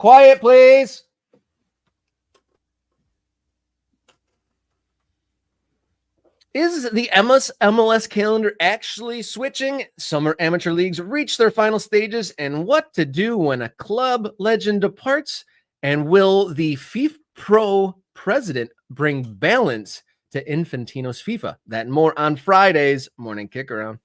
Quiet, please. Is the MLS calendar actually switching? Summer amateur leagues reach their final stages, and what to do when a club legend departs? And will the FIFPro president bring balance to Infantino's FIFA? That and more on Friday's Morning Kickaround.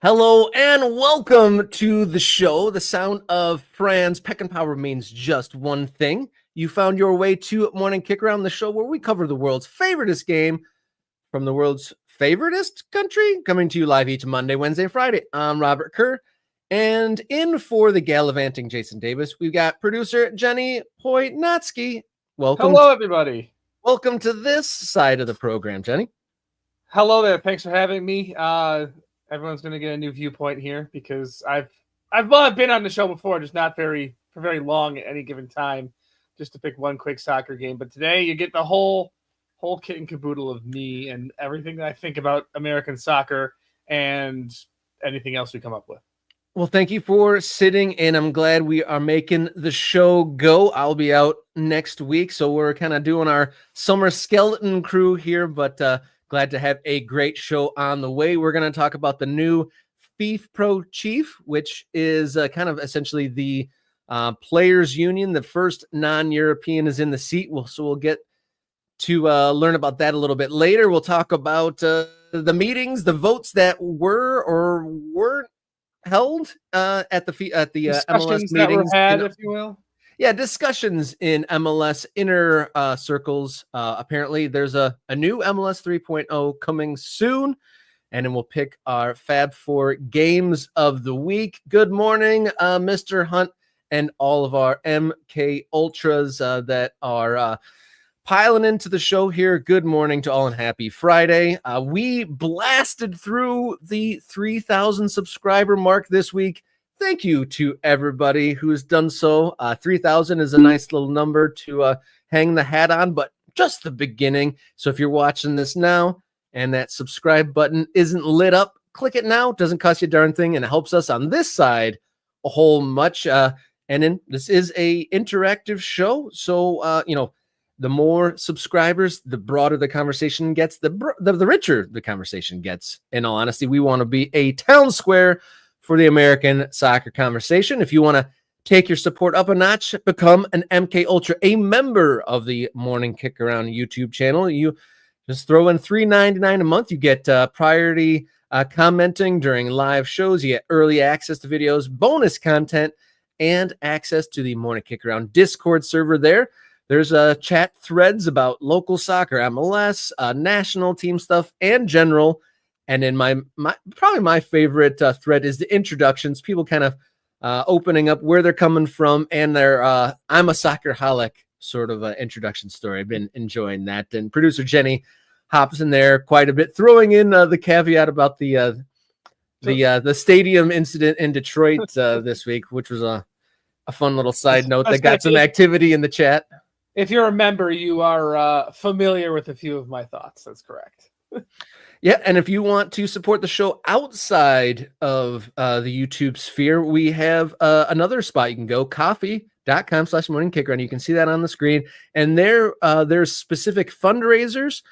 Hello and welcome to the show. The sound of Fran's Peckinpah means just one thing. You found your way to Morning Kickaround, the show where we cover the world's favoritist game from the world's favoritist country, coming to you live each Monday, Wednesday, Friday. I'm Robert Kerr, and in for the gallivanting Jason Davis, we've got producer Jenny Poynatsky. Welcome. Hello, everybody. Welcome to this side of the program, Jenny. Hello there. Thanks for having me. Everyone's going to get a new viewpoint here because I've been on the show before, just not for very long at any given time, just to pick one quick soccer game. But today you get the whole kit and caboodle of me and everything that I think about American soccer and anything else we come up with. Well, thank you for sitting in. I'm glad we are making the show go. I'll be out next week, so we're kind of doing our summer skeleton crew here, but glad to have a great show on the way. We're going to talk about the new FIFPro Chief, which is kind of essentially the players union. The first non-European is in the seat. So we'll get to learn about that a little bit later. We'll talk about the meetings, the votes that were or weren't held at the MLS meetings that were had, if you will. Yeah, discussions in MLS inner circles. Apparently, there's a new MLS 3.0 coming soon, and then we'll pick our Fab 4 games of the week. Good morning, Mr. Hunt, and all of our MK Ultras that are piling into the show here. Good morning to all and happy Friday. We blasted through the 3,000 subscriber mark this week. Thank you to everybody who's done so. 3,000 is a nice little number to hang the hat on, but just the beginning. So if you're watching this now and that subscribe button isn't lit up, click it now. It doesn't cost you a darn thing, and it helps us on this side a whole much. And then this is a interactive show. So, the more subscribers, the broader the conversation gets, the richer the conversation gets. In all honesty, we want to be a town square for the American soccer conversation. If you want to take your support up a notch, become an MK Ultra, a member of the Morning Kickaround YouTube channel. You just throw in $3.99 a month. You get priority commenting during live shows. You get early access to videos, bonus content, and access to the Morning Kickaround Discord server there. There's chat threads about local soccer, MLS, national team stuff, and general. And then my probably my favorite thread is the introductions, people kind of opening up where they're coming from and their I'm a soccerholic sort of introduction story. I've been enjoying that. And producer Jenny hops in there quite a bit, throwing in the caveat about the stadium incident in Detroit this week, which was a fun little side note that got some activity in the chat. If you're a member, you are familiar with a few of my thoughts. That's correct. Yeah, and if you want to support the show outside of the YouTube sphere, we have another spot you can go, coffee.com/morningkickaround. You can see that on the screen. And there's specific fundraisers.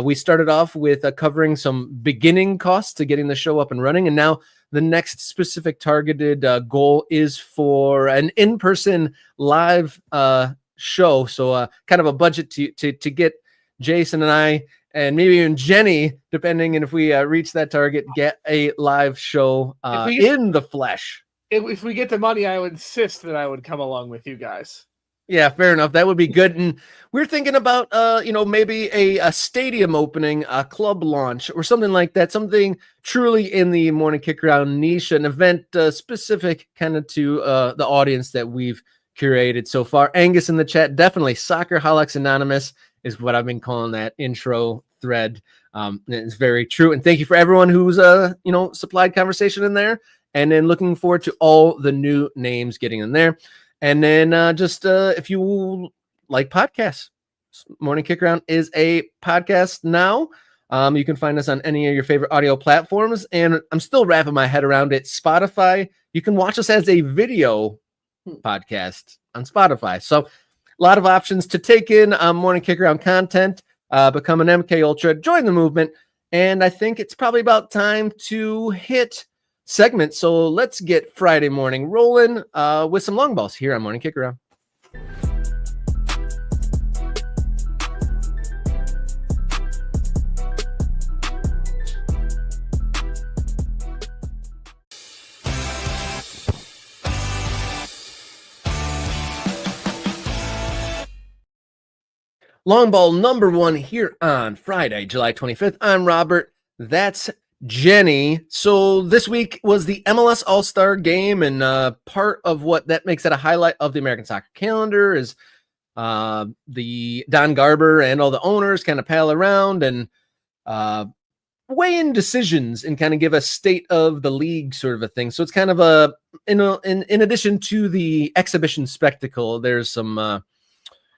We started off with covering some beginning costs to getting the show up and running. And now the next specific targeted goal is for an in-person live show. So kind of a budget to get Jason and I, and maybe even Jenny, depending, and if we reach that target, get a live show in the flesh. If we get the money, I would insist that I would come along with you guys. Yeah, fair enough. That would be good. And we're thinking about, maybe a stadium opening, a club launch, or something like that. Something truly in the Morning Kickaround niche, an event specific kind of to the audience that we've curated so far. Angus in the chat, definitely Soccerholics Anonymous is what I've been calling that intro thread. It's very true. And thank you for everyone who's, supplied conversation in there. And then looking forward to all the new names getting in there. And then if you like podcasts, Morning Kickaround is a podcast now. You can find us on any of your favorite audio platforms, and I'm still wrapping my head around it. Spotify, you can watch us as a video podcast on Spotify. So a lot of options to take in morning Kickaround content, become an MK Ultra, join the movement, and I think it's probably about time to hit segment. So let's get Friday morning rolling with some long balls here on Morning Kickaround. Long ball number one here on Friday, July 25th. I'm Robert. That's Jenny. So this week was the MLS All-Star Game, and part of what that makes it a highlight of the American soccer calendar is the Don Garber and all the owners kind of pal around and weigh in decisions and kind of give a state of the league sort of a thing. So it's kind of in addition to the exhibition spectacle, there's some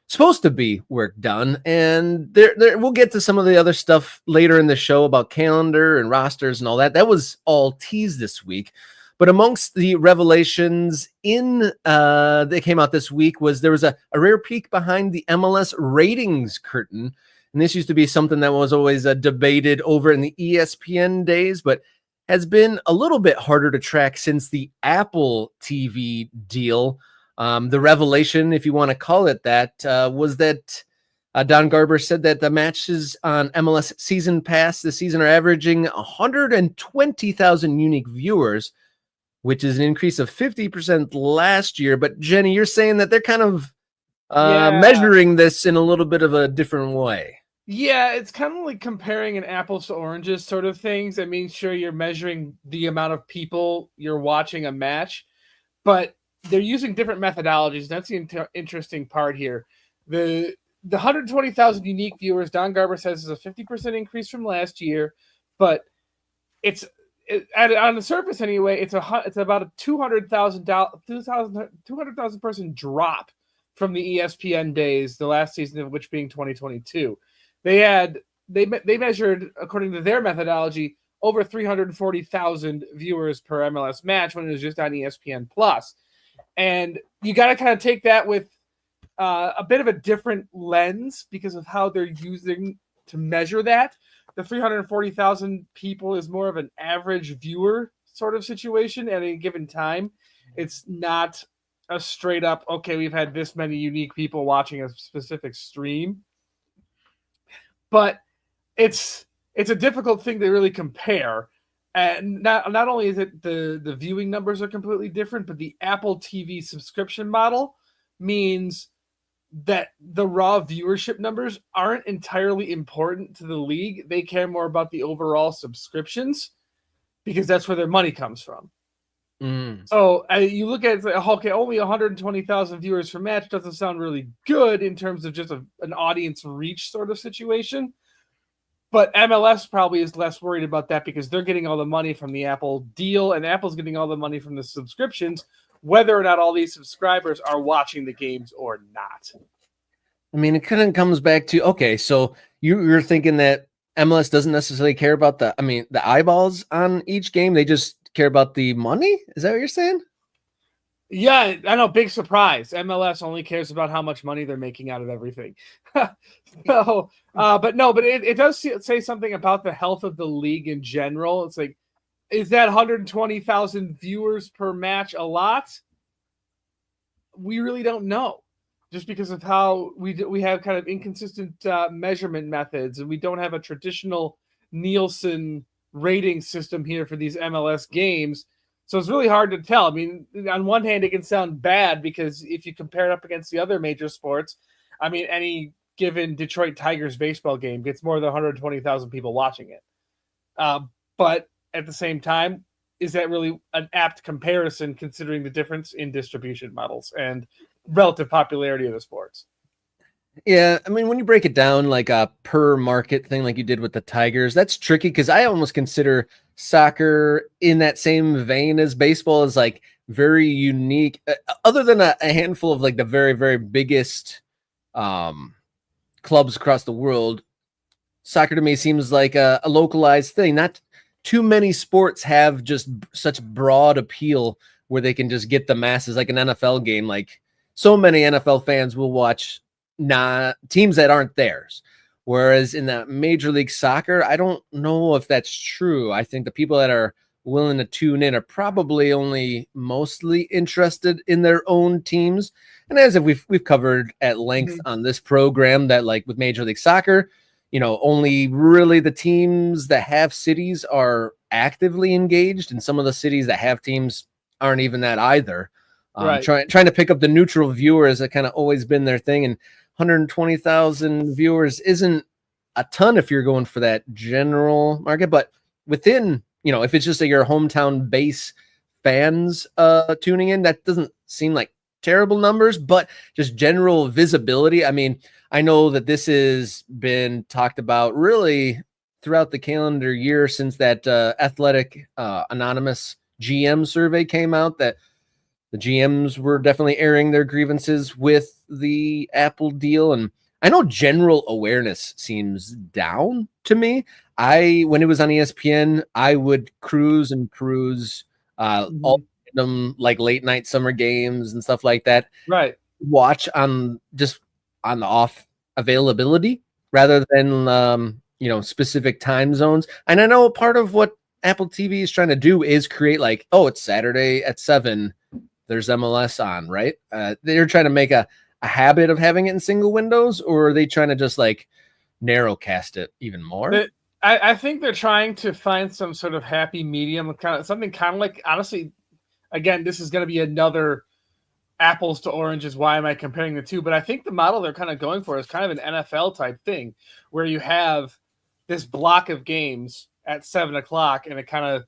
supposed to be work done, and there we'll get to some of the other stuff later in the show about calendar and rosters and all that. That was all teased this week, but amongst the revelations that came out this week was there was a rare peek behind the MLS ratings curtain, and this used to be something that was always debated over in the ESPN days, but has been a little bit harder to track since the Apple TV deal. The revelation, if you want to call it that, was that Don Garber said that the matches on MLS Season Pass this season are averaging 120,000 unique viewers, which is an increase of 50% last year. But Jenny, you're saying that they're kind of measuring this in a little bit of a different way. Yeah, it's kind of like comparing an apples to oranges sort of things. I mean, sure, you're measuring the amount of people you're watching a match, but they're using different methodologies. That's the interesting part here. The 120,000 unique viewers, Don Garber says, is a 50% increase from last year, but on the surface anyway, it's about a 200,000 person drop from the ESPN days, the last season of which being 2022. They measured, according to their methodology, over 340,000 viewers per MLS match when it was just on ESPN Plus. And you got to kind of take that with a bit of a different lens because of how they're using to measure that. The 340,000 people is more of an average viewer sort of situation at a given time. It's not a straight up, okay, we've had this many unique people watching a specific stream. But it's a difficult thing to really compare. And not only is it the viewing numbers are completely different, but the Apple TV subscription model means that the raw viewership numbers aren't entirely important to the league. They care more about the overall subscriptions because that's where their money comes from. So you look at it, okay, only 120,000 viewers per match doesn't sound really good in terms of just an audience reach sort of situation. But MLS probably is less worried about that because they're getting all the money from the Apple deal, and Apple's getting all the money from the subscriptions, whether or not all these subscribers are watching the games or not. I mean, it kind of comes back to, okay, so you're thinking that MLS doesn't necessarily care about the eyeballs on each game. They just care about the money. Is that what you're saying? Yeah, I know. Big surprise. MLS only cares about how much money they're making out of everything. But it does say something about the health of the league in general. It's like, is that 120,000 viewers per match a lot? We really don't know, just because of how we have kind of inconsistent measurement methods, and we don't have a traditional Nielsen rating system here for these MLS games. So it's really hard to tell. I mean, on one hand, it can sound bad because if you compare it up against the other major sports, I mean, any given Detroit Tigers baseball game gets more than 120,000 people watching it. But at the same time, is that really an apt comparison considering the difference in distribution models and relative popularity of the sports? Yeah, I mean, when you break it down like a per market thing like you did with the Tigers, that's tricky because I almost consider soccer in that same vein as baseball is like very unique, other than a handful of like the very, very biggest clubs across the world. soccer to me seems like a localized thing. Not too many sports have just such broad appeal where they can just get the masses, like an NFL game. Like so many NFL fans will watch teams that aren't theirs. Whereas in that Major League Soccer, I don't know if that's true. I think the people that are willing to tune in are probably only mostly interested in their own teams. And as if we've covered at length on this program, that like with Major League Soccer, only really the teams that have cities are actively engaged, and some of the cities that have teams aren't even that either. Right. Trying to pick up the neutral viewers that kind of always been their thing, and 120,000 viewers isn't a ton if you're going for that general market, but within, if it's just your hometown base fans tuning in, that doesn't seem like terrible numbers, but just general visibility. I mean, I know that this has been talked about really throughout the calendar year since that Athletic Anonymous GM survey came out, that the GMs were definitely airing their grievances with the Apple deal. And I know general awareness seems down to me. When it was on ESPN, I would cruise all them like late night summer games and stuff like that. Right. Watch on the off availability rather than specific time zones. And I know part of what Apple TV is trying to do is create like, oh, it's Saturday at 7. There's MLS on, right? They're trying to make a habit of having it in single windows, or are they trying to just like narrowcast it even more? I think they're trying to find some sort of happy medium, something kind of like, honestly, again, this is going to be another apples to oranges. Why am I comparing the two? But I think the model they're kind of going for is kind of an NFL type thing where you have this block of games at 7:00 and it kind of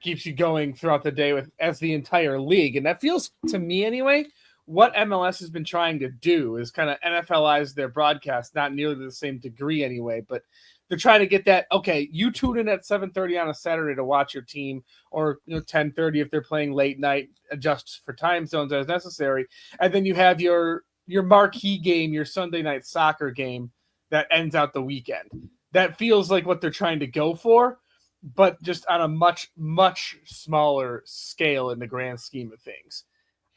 keeps you going throughout the day as the entire league. And that feels, to me anyway, what MLS has been trying to do is kind of NFLize their broadcast, not nearly to the same degree anyway, but they're trying to get that, okay, you tune in at 7:30 on a Saturday to watch your team, or 10:30 if they're playing late night, adjust for time zones as necessary. And then you have your marquee game, your Sunday night soccer game that ends out the weekend. That feels like what they're trying to go for, but just on a much, much smaller scale in the grand scheme of things.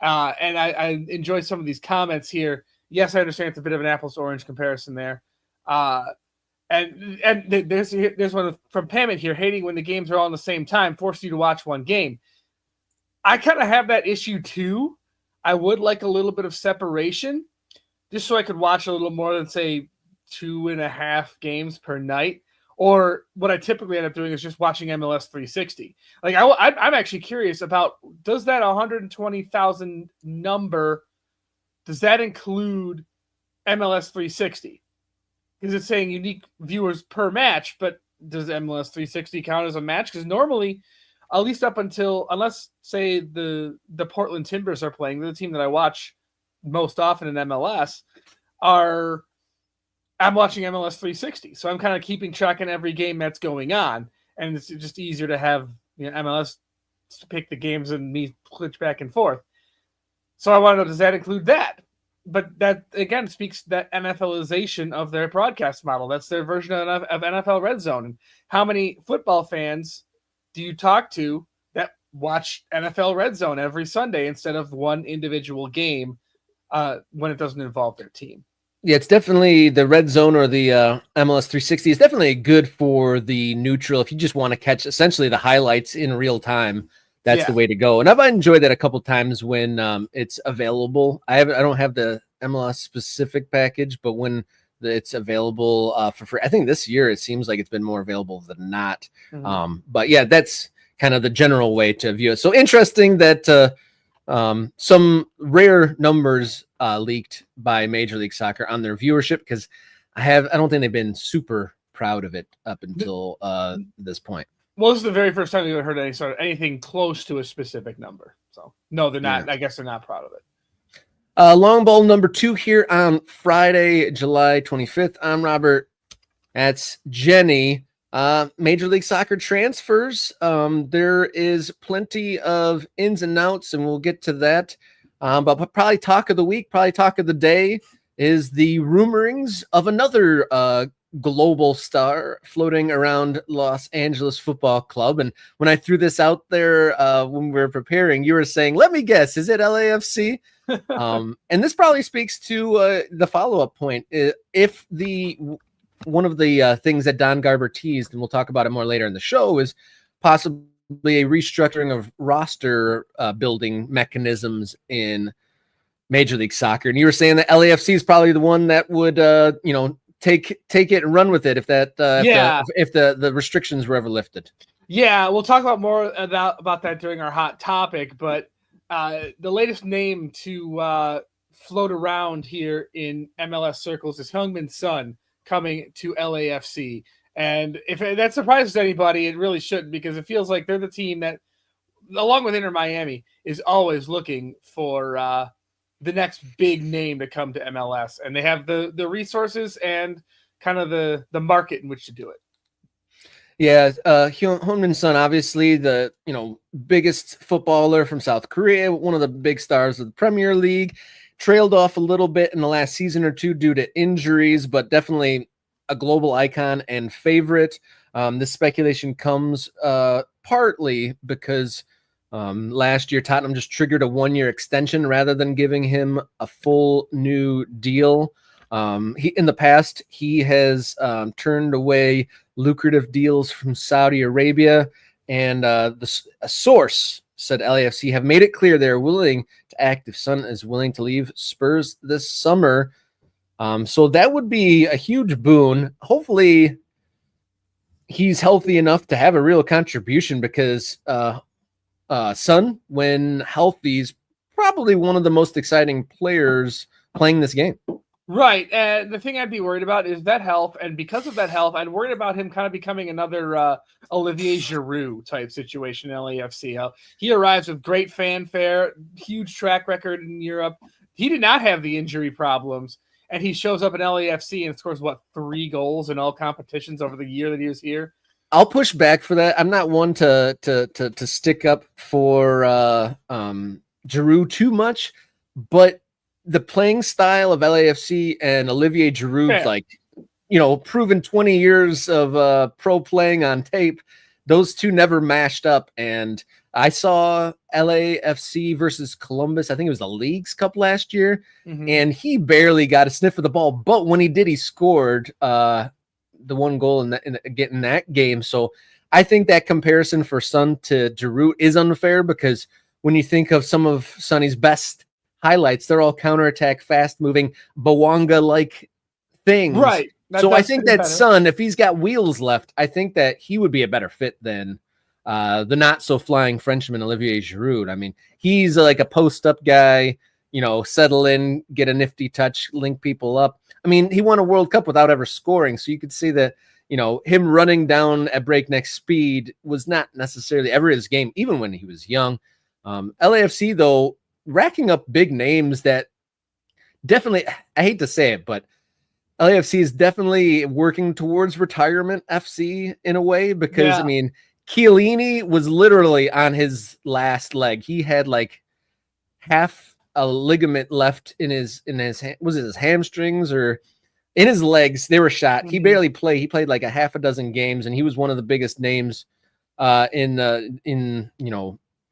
And I enjoy some of these comments here. Yes, I understand it's a bit of an apples to orange comparison there. And there's one from Pamit here, hating when the games are all in the same time, force you to watch one game. I kind of have that issue too. I would like a little bit of separation just so I could watch a little more than, say, 2.5 games per night. Or what I typically end up doing is just watching MLS 360. Like I'm actually curious about, does that 120,000 number, does that include MLS 360? Because it's saying unique viewers per match, but does MLS 360 count as a match? Because normally, at least up until, unless say the Portland Timbers are playing, the team that I watch most often in MLS, I'm watching MLS 360. So I'm kind of keeping track in every game that's going on. And it's just easier to have MLS to pick the games and me switch back and forth. So I want to know, does that include that? But that, again, speaks to that NFLization of their broadcast model. That's their version of NFL Red Zone. And how many football fans do you talk to that watch NFL Red Zone every Sunday instead of one individual game when it doesn't involve their team? Yeah, it's definitely the red zone, or the MLS 360 is definitely good for the neutral. If you just want to catch essentially the highlights in real time, that's the way to go. And I've enjoyed that a couple times when it's available. I don't have the MLS specific package, but when it's available for free, I think this year it seems like it's been more available than not. Mm-hmm. But yeah, that's kind of the general way to view it. So interesting that some rare numbers leaked by Major League Soccer on their viewership, because I don't think they've been super proud of it up until this point. Well, this is the very first time we've ever heard anything close to a specific number. So no, they're not. Yeah. I guess they're not proud of it. Long ball number 2 here on Friday, July 25th. I'm Robert. That's Jenny. Major League Soccer transfers. There is plenty of ins and outs, and we'll get to that. But probably talk of the week, probably talk of the day is the rumorings of another global star floating around Los Angeles Football Club. And when I threw this out there when we were preparing, you were saying, let me guess, is it LAFC? And this probably speaks to the follow-up point. If one of the things that Don Garber teased, and we'll talk about it more later in the show, is possibly a restructuring of roster building mechanisms in Major League Soccer. And you were saying that LAFC is probably the one that would, take it and run with it if the restrictions were ever lifted. Yeah, we'll talk about more about that during our hot topic. But the latest name to float around here in MLS circles is Heung-min Son coming to LAFC. And if that surprises anybody, it really shouldn't, because it feels like they're the team that, along with Inter Miami, is always looking for the next big name to come to MLS. And they have the resources and kind of the market in which to do it. Yeah, Heung-min Son, obviously the biggest footballer from South Korea, one of the big stars of the Premier League, trailed off a little bit in the last season or two due to injuries, but definitely a global icon and favorite. This speculation comes partly because last year Tottenham just triggered a 1-year extension rather than giving him a full new deal. In the past, he has turned away lucrative deals from Saudi Arabia, and a source said LAFC have made it clear they're willing to act if Son is willing to leave Spurs this summer. So that would be a huge boon. Hopefully he's healthy enough to have a real contribution, because Son, when healthy, is probably one of the most exciting players playing this game. Right. And the thing I'd be worried about is that health. And because of that health, I'd worry about him kind of becoming another Olivier Giroud type situation in LAFC. He arrives with great fanfare, huge track record in Europe. He did not have the injury problems. And he shows up in LAFC and scores, 3 goals in all competitions over the year that he was here. I'll push back for that. I'm not one to stick up for Giroud too much, but the playing style of LAFC and Olivier Giroud, proven 20 years of pro playing on tape, those two never mashed up. And I saw LAFC versus Columbus. I think it was the Leagues Cup last year, and he barely got a sniff of the ball. But when he did, he scored the 1 goal in that game. So I think that comparison for Son to Giroud is unfair, because when you think of some of Sonny's best highlights, they're all counterattack, fast-moving, Bawanga-like things. Right. So I think that Son, if he's got wheels left, I think that he would be a better fit than the not-so-flying Frenchman, Olivier Giroud. I mean, he's like a post-up guy, settle in, get a nifty touch, link people up. I mean, he won a World Cup without ever scoring, so you could see that, him running down at breakneck speed was not necessarily ever his game, even when he was young. LAFC, though, racking up big names that definitely, I hate to say it, but LAFC is definitely working towards retirement FC in a way, because, I mean, Chiellini was literally on his last leg. He had like half a ligament left in his was it his hamstrings or in his legs? They were shot. He barely played. He played like a half a dozen games, and he was one of the biggest names in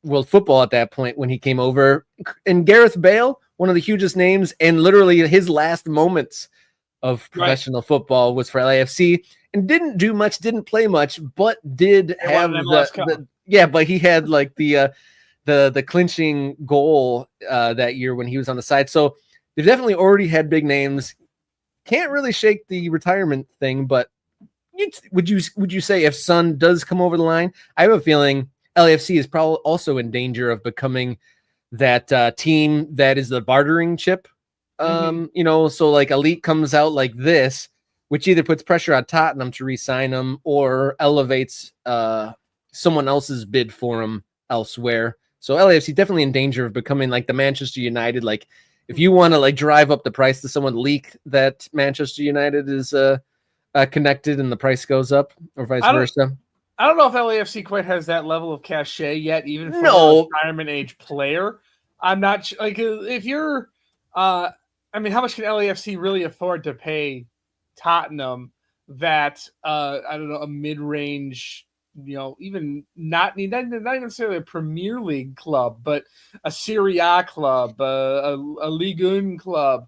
world football at that point when he came over. And Gareth Bale, one of the hugest names, and literally his last moments of professional football was for LAFC, and didn't do much, didn't play much, but did have but he had like the clinching goal that year when he was on the side. So they've definitely already had big names. Can't really shake the retirement thing, but would you say if Son does come over the line, I have a feeling LAFC is probably also in danger of becoming that team that is the bartering chip. So like Elite comes out like this, which either puts pressure on Tottenham to re-sign him or elevates someone else's bid for him elsewhere. So LAFC definitely in danger of becoming like the Manchester United. Like if you want to like drive up the price to someone, leak that Manchester United is connected and the price goes up, or vice versa. I don't know if LAFC quite has that level of cachet yet, even for a retirement age player. I'm not like if you're. How much can LAFC really afford to pay Tottenham that I don't know, a mid-range, even not necessarily a Premier League club, but a Serie A club, a Ligue 1 club.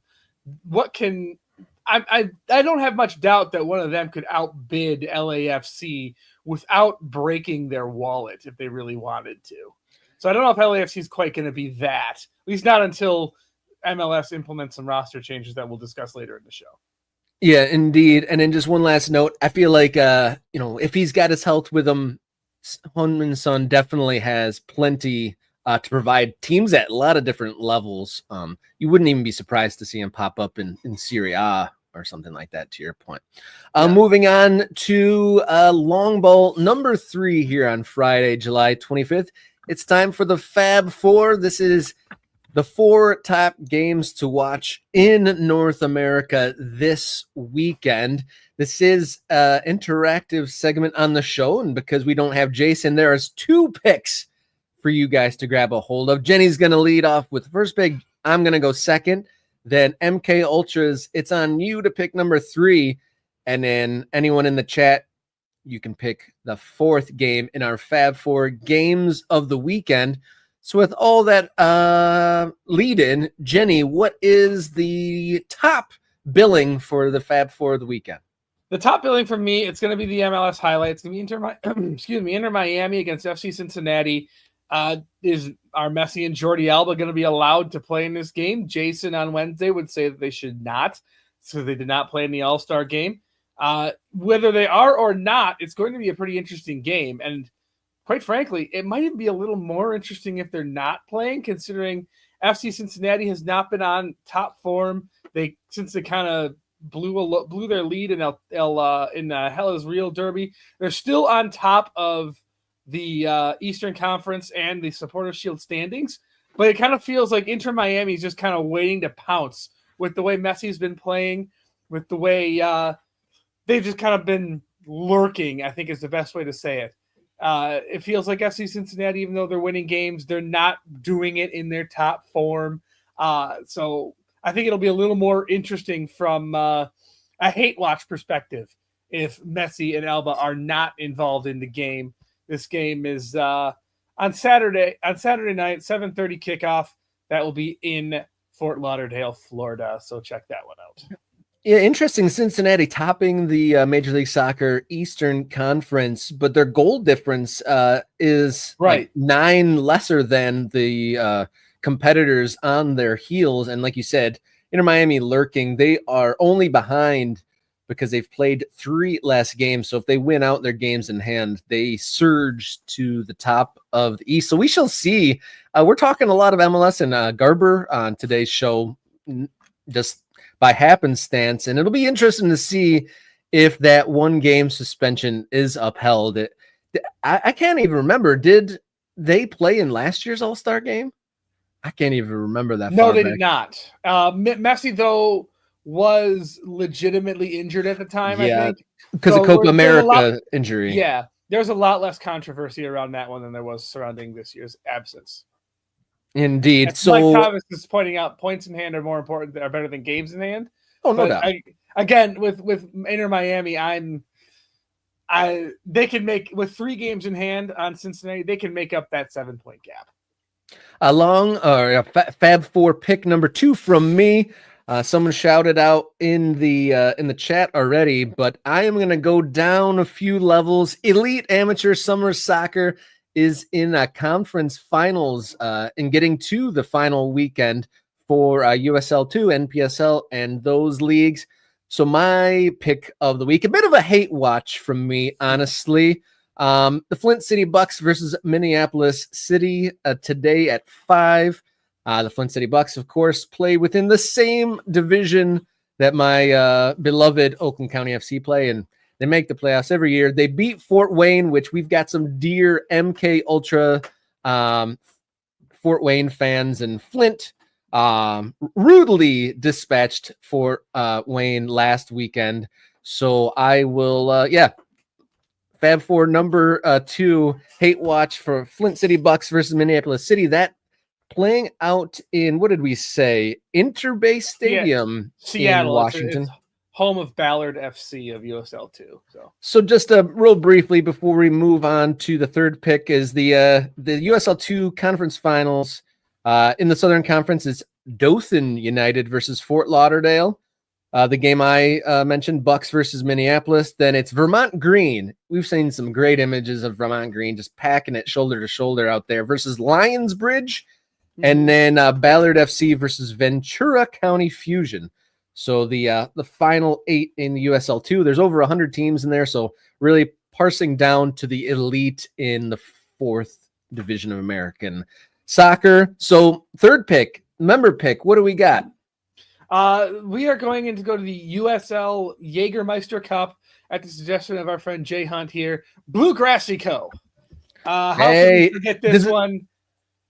I don't have much doubt that one of them could outbid LAFC without breaking their wallet if they really wanted to. So I don't know if LAFC is quite going to be that, at least not until MLS implements some roster changes that we'll discuss later in the show. Yeah, indeed. And then just one last note, I feel like if he's got his health with him, Heung-min Son definitely has plenty to provide teams at a lot of different levels. You wouldn't even be surprised to see him pop up in Serie A or something like that, to your point. Moving on to long ball number 3 here on Friday, July 25th. It's time for the Fab Four. This is the 4 top games to watch in North America this weekend. This is an interactive segment on the show, and because we don't have Jason, there is 2 picks for you guys to grab a hold of. Jenny's going to lead off with the first pick. I'm going to go second. Then MK Ultras, it's on you to pick number 3. And then anyone in the chat, you can pick the 4th game in our Fab Four games of the weekend. So with all that lead in, Jenny, what is the top billing for the Fab Four of the weekend? The top billing for me, it's going to be the MLS highlights. It's going to be Inter Miami against FC Cincinnati. Is our Messi and Jordi Alba going to be allowed to play in this game? Jason on Wednesday would say that they should not, so they did not play in the All-Star game. Whether they are or not, it's going to be a pretty interesting game. And quite frankly, it might even be a little more interesting if they're not playing, considering FC Cincinnati has not been on top form. Since they kind of blew their lead in Hellas Real Derby. They're still on top of the Eastern Conference and the Supporters Shield standings, but it kind of feels like Inter Miami is just kind of waiting to pounce with the way Messi's been playing, with the way they've just kind of been lurking, I think is the best way to say it. It feels like FC Cincinnati, even though they're winning games, they're not doing it in their top form. So I think it'll be a little more interesting from a hate watch perspective if Messi and Alba are not involved in the game. This game is on Saturday night, 7:30 kickoff. That will be in Fort Lauderdale, Florida. So check that one out. Yeah, interesting. Cincinnati topping the Major League Soccer Eastern Conference, but their goal difference is like 9 lesser than the competitors on their heels. And like you said, Inter Miami lurking. They are only behind because they've played 3 less games. So if they win out their games in hand, they surge to the top of the East. So we shall see. We're talking a lot of MLS and Garber on today's show, just by happenstance. And it'll be interesting to see if that 1 game suspension is upheld. I can't even remember. Did they play in last year's All-Star game? I can't even remember that. No, they did not. Messi, though, was legitimately injured at the time, I think. Because of Copa America injury. Yeah, there's a lot less controversy around that one than there was surrounding this year's absence. Indeed. And so Mike Thomas is pointing out points in hand are better than games in hand. Oh, no doubt. Again, with Inter Miami, they can make, with 3 games in hand on Cincinnati, they can make up that 7-point gap. Fab Four pick number 2 from me. Someone shouted out in the chat already, but I am going to go down a few levels. Elite Amateur Summer Soccer is in conference finals and getting to the final weekend for USL2, NPSL, and those leagues. So my pick of the week, a bit of a hate watch from me, honestly. The Flint City Bucks versus Minneapolis City today at 5. The Flint City Bucks, of course, play within the same division that my beloved Oakland County FC play, and they make the playoffs every year. They beat Fort Wayne, which we've got some dear MK Ultra Fort Wayne fans, and Flint rudely dispatched Fort Wayne last weekend. So I will, Fab Four number 2, hate watch for Flint City Bucks versus Minneapolis City. That playing out in, what did we say, Interbase Stadium, Seattle, in Washington. It's home of Ballard FC of USL 2. So just real briefly before we move on to the third pick is the USL 2 conference finals. In the Southern Conference is Dothan United versus Fort Lauderdale. The game I mentioned, Bucks versus Minneapolis. Then it's Vermont Green. We've seen some great images of Vermont Green just packing it shoulder to shoulder out there versus Lions Bridge. And then Ballard FC versus Ventura County Fusion. So the final 8 in the USL 2. There's over 100 teams in there, so really parsing down to the elite in the 4th Division of American Soccer. So third pick, member pick. What do we got? We are going to go to the USL Jägermeister Cup at the suggestion of our friend Jay Hunt here. Blue Grassico. How can we forget this one?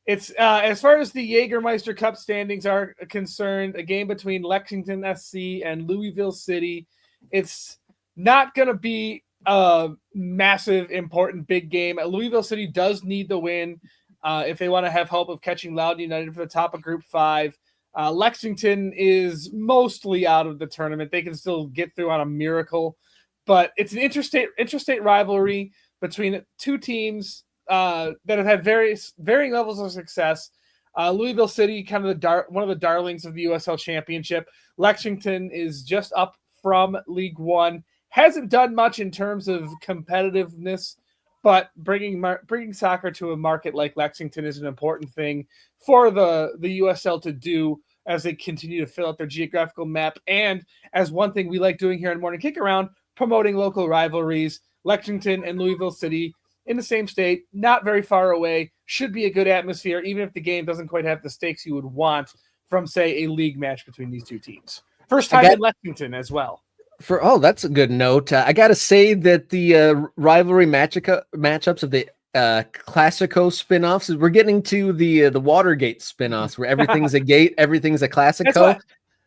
It's as far as the Jägermeister Cup standings are concerned, a game between Lexington SC and Louisville City. It's not going to be a massive, important, big game. Louisville City does need the win if they want to have hope of catching Loudoun United for the top of Group 5. Lexington is mostly out of the tournament. They can still get through on a miracle, but it's an interstate rivalry between two teams that have had varying levels of success. Louisville City, kind of one of the darlings of the USL Championship. Lexington is just up from League One. Hasn't done much in terms of competitiveness, but bringing soccer to a market like Lexington is an important thing for the USL to do as they continue to fill out their geographical map. And as one thing we like doing here on Morning Kickaround, promoting local rivalries. Lexington and Louisville City in the same state, not very far away, should be a good atmosphere, even if the game doesn't quite have the stakes you would want from, say, a league match between these two teams. First time in Lexington as well. That's a good note. I got to say that the rivalry matchups of the Classico spinoffs, we're getting to the Watergate spinoffs where everything's a gate, everything's a Classico.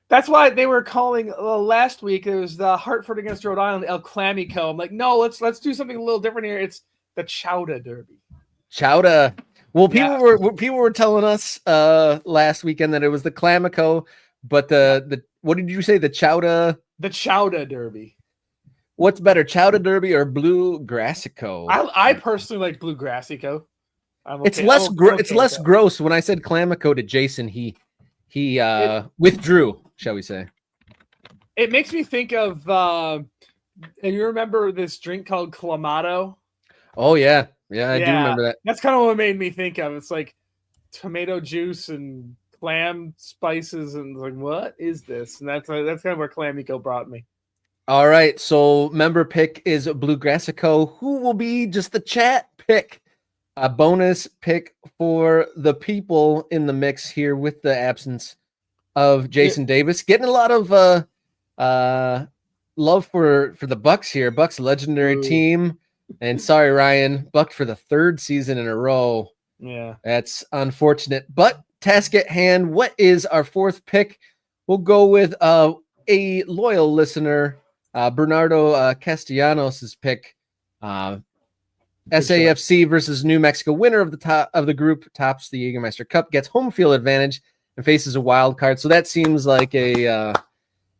That's why they were calling last week. It was the Hartford against Rhode Island, El Clamico. I'm like, no, let's do something a little different here. It's the Chowda Derby. Chowda. Well, people were telling us last weekend that it was the Clamico, but the what did you say? The Chowda. The Chowda Derby. What's better, Chowda Derby or Blue Grassico? I personally like Blue Grassico. It's less gross. When I said Clamico to Jason, he withdrew, shall we say? It makes me think of. You remember this drink called Clamato? Oh yeah, I do remember that. That's kind of what it made me think of. It's like tomato juice and clam spices, and like, what is this? And that's kind of where Clamico brought me. All right, so member pick is Blue Grassico. Who will be just the chat pick? A bonus pick for the people in the mix here with the absence of Jason Davis. Getting a lot of love for the Bucks here. Bucks legendary team. And sorry, Ryan, Buck for the 3rd season in a row. Yeah, that's unfortunate. But task at hand, what is our 4th pick? We'll go with a loyal listener, Bernardo Castellanos' pick. SAFC versus New Mexico, winner of the group, tops the Jägermeister Cup, gets home field advantage and faces a wild card. So that seems like a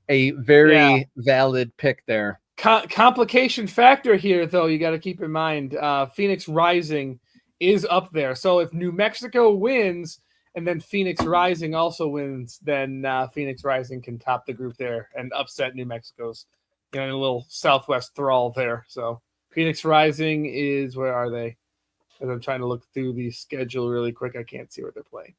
very valid pick there. Complication factor here, though, you got to keep in mind, Phoenix Rising is up there. So if New Mexico wins and then Phoenix Rising also wins, then Phoenix Rising can top the group there and upset New Mexico's, in a little Southwest thrall there. So Phoenix Rising is, where are they? As I'm trying to look through the schedule really quick, I can't see where they're playing.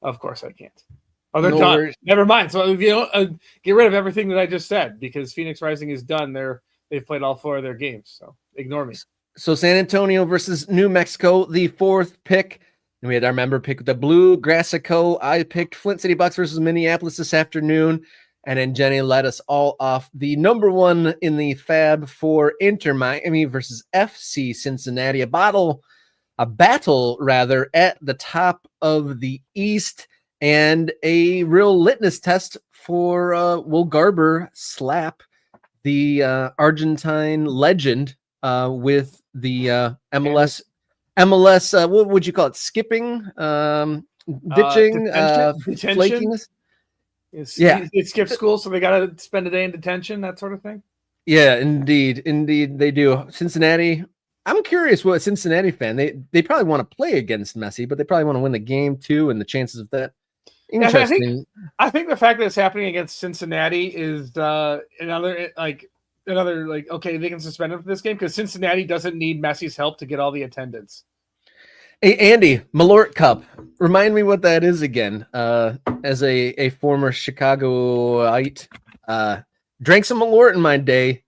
Of course I can't. Oh, they're done. Worries. Never mind. So get rid of everything that I just said because Phoenix Rising is done. They've played all 4 of their games. So ignore me. So San Antonio versus New Mexico, the 4th pick. And we had our member pick the Blue Grassico. I picked Flint City Bucks versus Minneapolis this afternoon. And then Jenny led us all off the number 1 in the Fab for Inter Miami versus FC Cincinnati. A battle at the top of the East. And a real litmus test for will Garber slap the Argentine legend with the MLS. What would you call it? Skipping, ditching, flakiness. It skipped school, so they got to spend a day in detention, that sort of thing. Yeah, indeed they do. Cincinnati. I'm curious what a Cincinnati fan, they probably want to play against Messi, but they probably want to win the game too, and the chances of that. Interesting. I think the fact that it's happening against Cincinnati is another okay, they can suspend him for this game because Cincinnati doesn't need Messi's help to get all the attendance. Hey, Andy, Malort Cup. Remind me what that is again. As a former Chicagoite, drank some Malort in my day.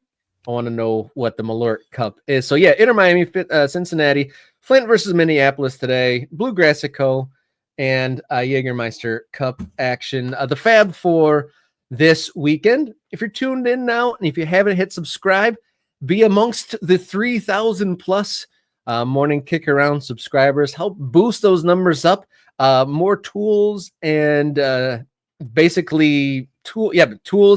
I want to know what the Malort Cup is. So, yeah, Inter Miami, Cincinnati, Flint versus Minneapolis today, Bluegrass Co. and Jägermeister Cup action. The fab for this weekend. If you're tuned in now and if you haven't hit subscribe, be amongst the 3,000 plus morning kick around subscribers. Help boost those numbers up. More tools and tools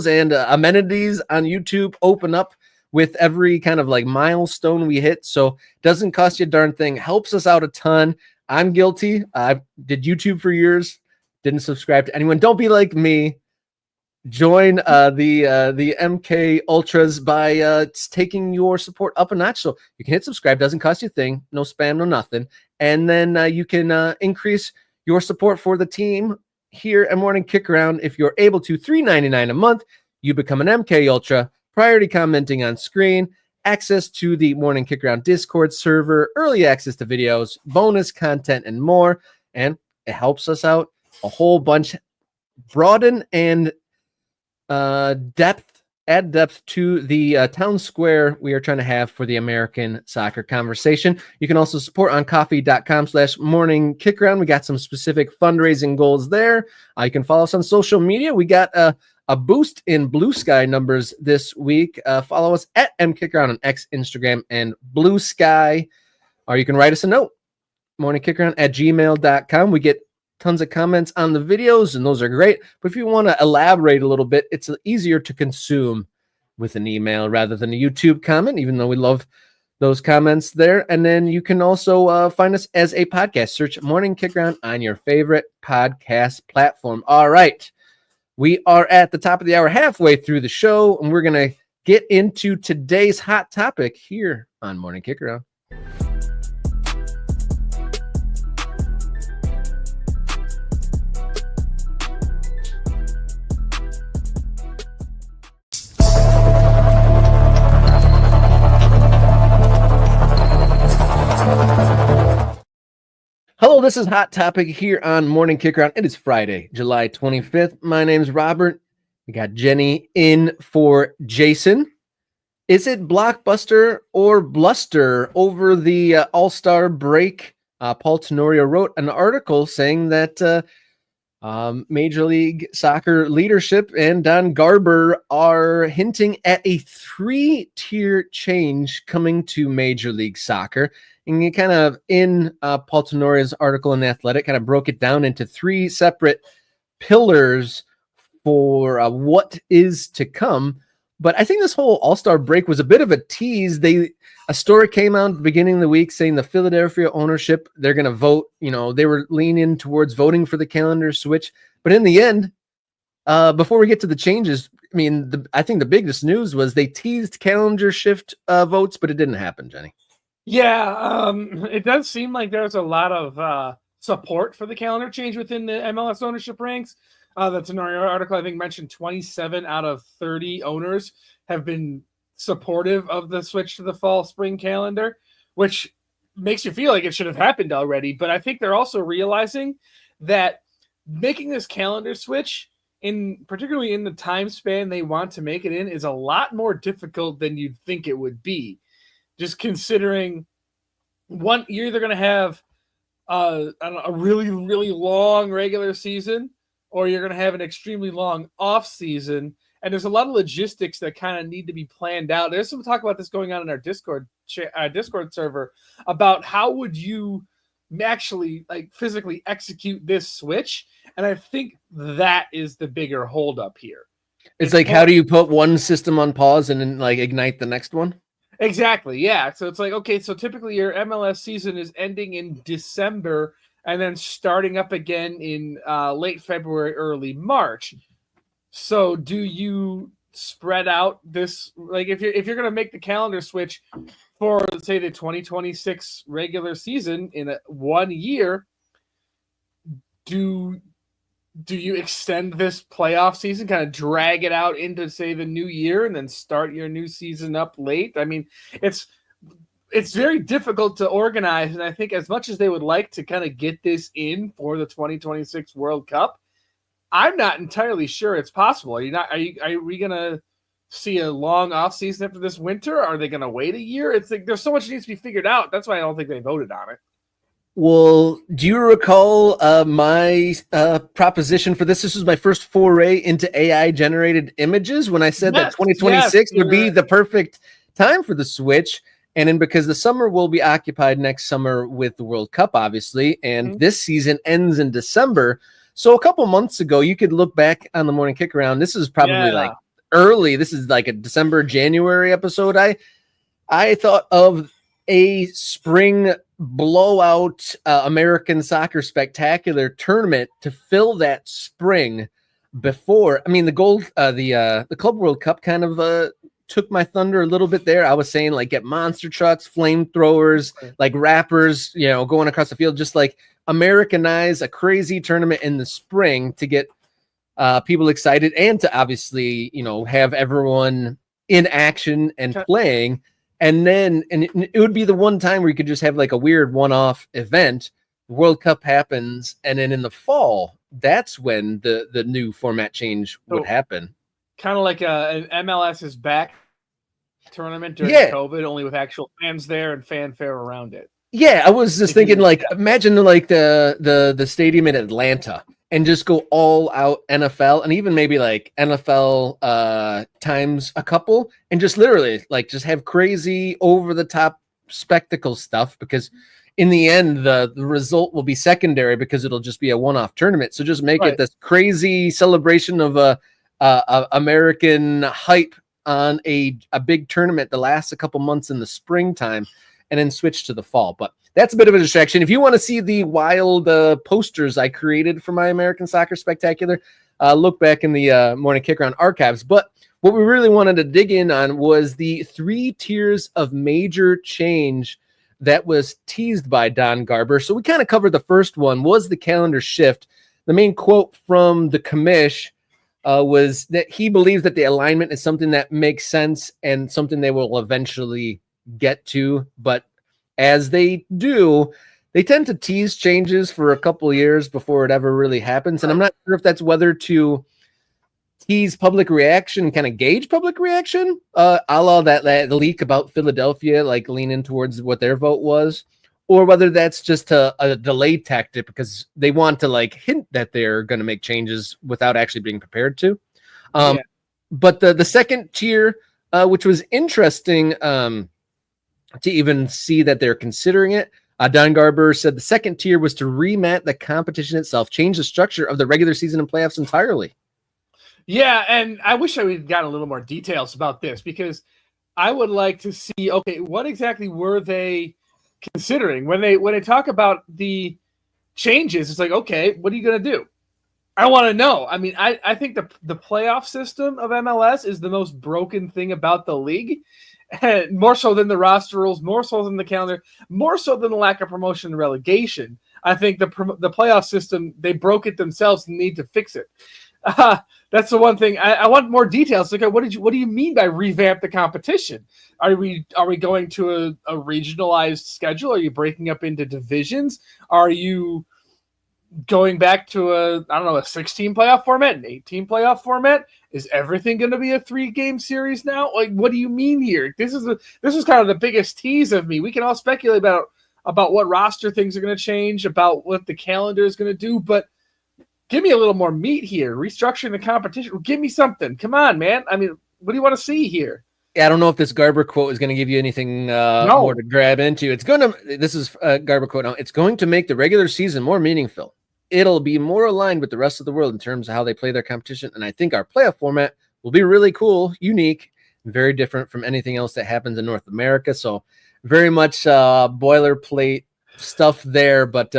and amenities on YouTube open up with every kind of like milestone we hit. So doesn't cost you a darn thing. Helps us out a ton. I'm guilty. I did YouTube for years. Didn't subscribe to anyone. Don't be like me. Join the MK Ultras by taking your support up a notch. So you can hit subscribe. Doesn't cost you a thing. No spam, no nothing. And then you can increase your support for the team here at Morning Kick Around. If you're able to, $3.99 a month, you become an MK Ultra. Priority commenting on screen, access to the Morning Kick Around Discord server, early access to videos, bonus content, and more. And it helps us out a whole bunch. Broaden and add depth to the town square we are trying to have for the American soccer conversation. You can also support on coffee.com/morning kick around. We got some specific fundraising goals there. You can follow us on social media. We got a boost in Blue Sky numbers this week. Follow us at mkickaround on X, Instagram, and Blue Sky. Or you can write us a note, morningkickaround@gmail.com. We get tons of comments on the videos, and those are great. But if you want to elaborate a little bit, it's easier to consume with an email rather than a YouTube comment, even though we love those comments there. And then you can also find us as a podcast. Search Morning Kick Around on your favorite podcast platform. All right. We are at the top of the hour, halfway through the show, and we're going to get into today's hot topic here on Morning Kick Around. Hello, this is Hot Topic here on Morning Kick Around. It is Friday, July 25th. My name's Robert. We got Jenny in for Jason. Is it blockbuster or bluster over the All-Star break? Paul Tenorio wrote an article saying that Major League Soccer leadership and Don Garber are hinting at a 3-tier change coming to Major League Soccer. And you kind of, in Paul Tenorio's article in The Athletic, kind of broke it down into 3 separate pillars for what is to come. But I think this whole All-Star break was a bit of a tease. A story came out at the beginning of the week saying the Philadelphia ownership, they're going to vote. You know, they were leaning towards voting for the calendar switch. But in the end, before we get to the changes, I mean, I think the biggest news was they teased calendar shift votes, but it didn't happen, Jenny. Yeah, it does seem like there's a lot of support for the calendar change within the MLS ownership ranks. The Tenorio article, I think, mentioned 27 out of 30 owners have been supportive of the switch to the fall-spring calendar, which makes you feel like it should have happened already. But I think they're also realizing that making this calendar switch, particularly in the time span they want to make it in, is a lot more difficult than you'd think it would be. Just considering you're either going to have a really, really long regular season, or you're going to have an extremely long off season. And there's a lot of logistics that kind of need to be planned out. There's some talk about this going on in our Discord server about how would you actually physically execute this switch. And I think that is the bigger holdup here. It's like, how do you put one system on pause and then ignite the next one? Exactly. Yeah. So it's like, okay, so typically your MLS season is ending in December and then starting up again in late February, early March. So do you spread out this, like if you're going to make the calendar switch for, say, the 2026 regular season in 1 year, do you extend this playoff season, kind of drag it out into, say, the new year and then start your new season up late? I mean, it's very difficult to organize, and I think as much as they would like to kind of get this in for the 2026 World Cup, I'm not entirely sure it's possible. Are we gonna see a long off season after this winter? Are they gonna wait a year? It's like there's so much that needs to be figured out. That's why I don't think they voted on it. Well, do you recall my proposition for this? This was my first foray into AI generated images when I said that 2026 would be the perfect time for the switch. And then because the summer will be occupied next summer with the World Cup, obviously, and this season ends in December. So a couple months ago, you could look back on the morning kick around. This is probably like early. This is like a December, January episode. I thought of a spring blowout American soccer spectacular tournament to fill that spring before. I mean, the Club World Cup kind of took my thunder a little bit there. I was saying like get monster trucks, flamethrowers, like rappers, going across the field, just like Americanize a crazy tournament in the spring to get people excited and to obviously, have everyone in action and playing. And then it would be the one time where you could just have like a weird one-off event. The World Cup happens, and then in the fall, that's when the new format change would happen. Kind of like an MLS is back tournament during COVID, only with actual fans there and fanfare around it. Yeah, I was just thinking, like, imagine like the stadium in Atlanta and just go all out NFL, and even maybe like NFL times a couple, and just literally like just have crazy over the top spectacle stuff, because in the end the result will be secondary because it'll just be a one-off tournament. So just make it this crazy celebration of a American hype on a big tournament that lasts a couple months in the springtime, and then switch to the fall. But that's a bit of a distraction. If you want to see the wild posters I created for my American Soccer Spectacular, look back in the Morning Kickaround archives. But what we really wanted to dig in on was the 3 tiers of major change that was teased by Don Garber. So we kind of covered the first one, was the calendar shift. The main quote from the commish was that he believes that the alignment is something that makes sense and something they will eventually get to, but as they do, they tend to tease changes for a couple years before it ever really happens. And I'm not sure if that's whether to tease public reaction, kind of gauge public reaction, a la that leak about Philadelphia, like leaning towards what their vote was, or whether that's just a delay tactic because they want to like hint that they're going to make changes without actually being prepared to. But the second tier, which was interesting, to even see that they're considering it. Don Garber said the second tier was to remat the competition itself, change the structure of the regular season and playoffs entirely. Yeah, and I wish I would got a little more details about this, because I would like to see, okay, what exactly were they considering when they talk about the changes? It's like, okay, what are you going to do? I want to know. I mean, I think the playoff system of MLS is the most broken thing about the league. More so than the roster rules, more so than the calendar, more so than the lack of promotion and relegation. I think the playoff system, they broke it themselves and need to fix it. That's the one thing. I want more details. Like, what do you mean by revamp the competition? Are we going to a regionalized schedule? Are you breaking up into divisions? Are you going back to a 16 playoff format, an 18 playoff format? Is everything going to be a 3-game series now? Like, what do you mean here? This is kind of the biggest tease of me. We can all speculate about what roster things are going to change, about what the calendar is going to do, but give me a little more meat here. Restructuring the competition. Give me something. Come on, man. I mean, what do you want to see here? Yeah, I don't know if this Garber quote is going to give you anything more to grab into. This is a Garber quote now. It's going to make the regular season more meaningful. It'll be more aligned with the rest of the world in terms of how they play their competition. And I think our playoff format will be really cool, unique, and very different from anything else that happens in North America. So very much boilerplate stuff there. But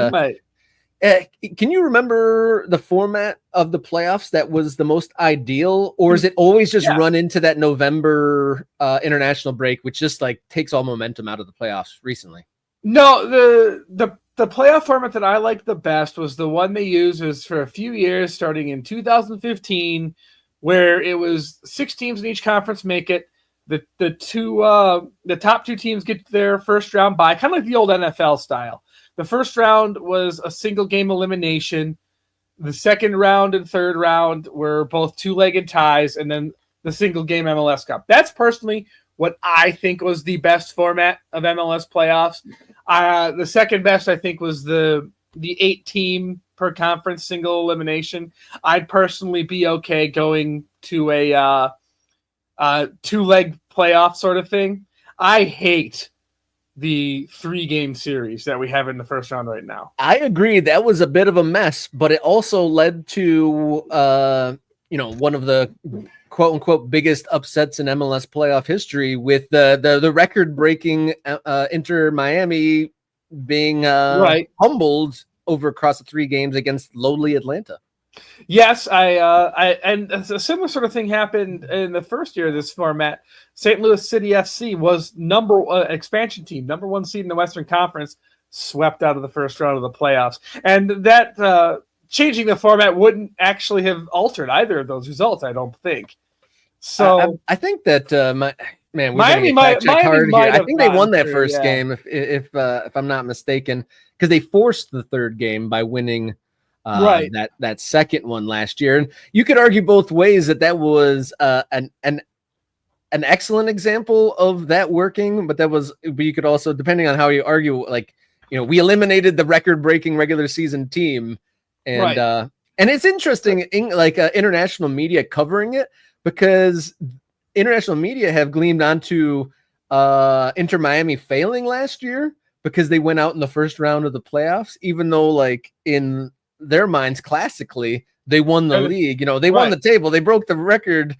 Can you remember the format of the playoffs that was the most ideal, or is it always just run into that November international break, which just like takes all momentum out of the playoffs recently? No, the playoff format that I liked the best was the one they used was for a few years, starting in 2015, where it was 6 teams in each conference make it. The top 2 teams get their first round bye, kind of like the old NFL style. The first round was a single game elimination. The second round and third round were both 2-legged ties, and then the single game MLS Cup. That's personally what I think was the best format of MLS playoffs. The second best, I think, was the 8-team per conference single elimination. I'd personally be okay going to a 2-leg playoff sort of thing. I hate the 3-game series that we have in the first round right now. I agree. That was a bit of a mess, but it also led to, one of the quote unquote biggest upsets in MLS playoff history with the record breaking Inter Miami being humbled over across the 3 games against lowly Atlanta. Yes, and a similar sort of thing happened in the first year of this format. St. Louis City FC was expansion team, number 1 seed in the Western Conference, swept out of the first round of the playoffs. And that changing the format wouldn't actually have altered either of those results, I don't think. So I think that Miami might I think they won that first game, if I'm not mistaken, because they forced the third game by winning. That second one last year, and you could argue both ways that was an excellent example of that working, but you could also, depending on how you argue, we eliminated the record-breaking regular season team, and it's interesting, international media covering it, because international media have gleamed onto Inter Miami failing last year because they went out in the first round of the playoffs, even though in their minds classically they won the league, they won the table, they broke the record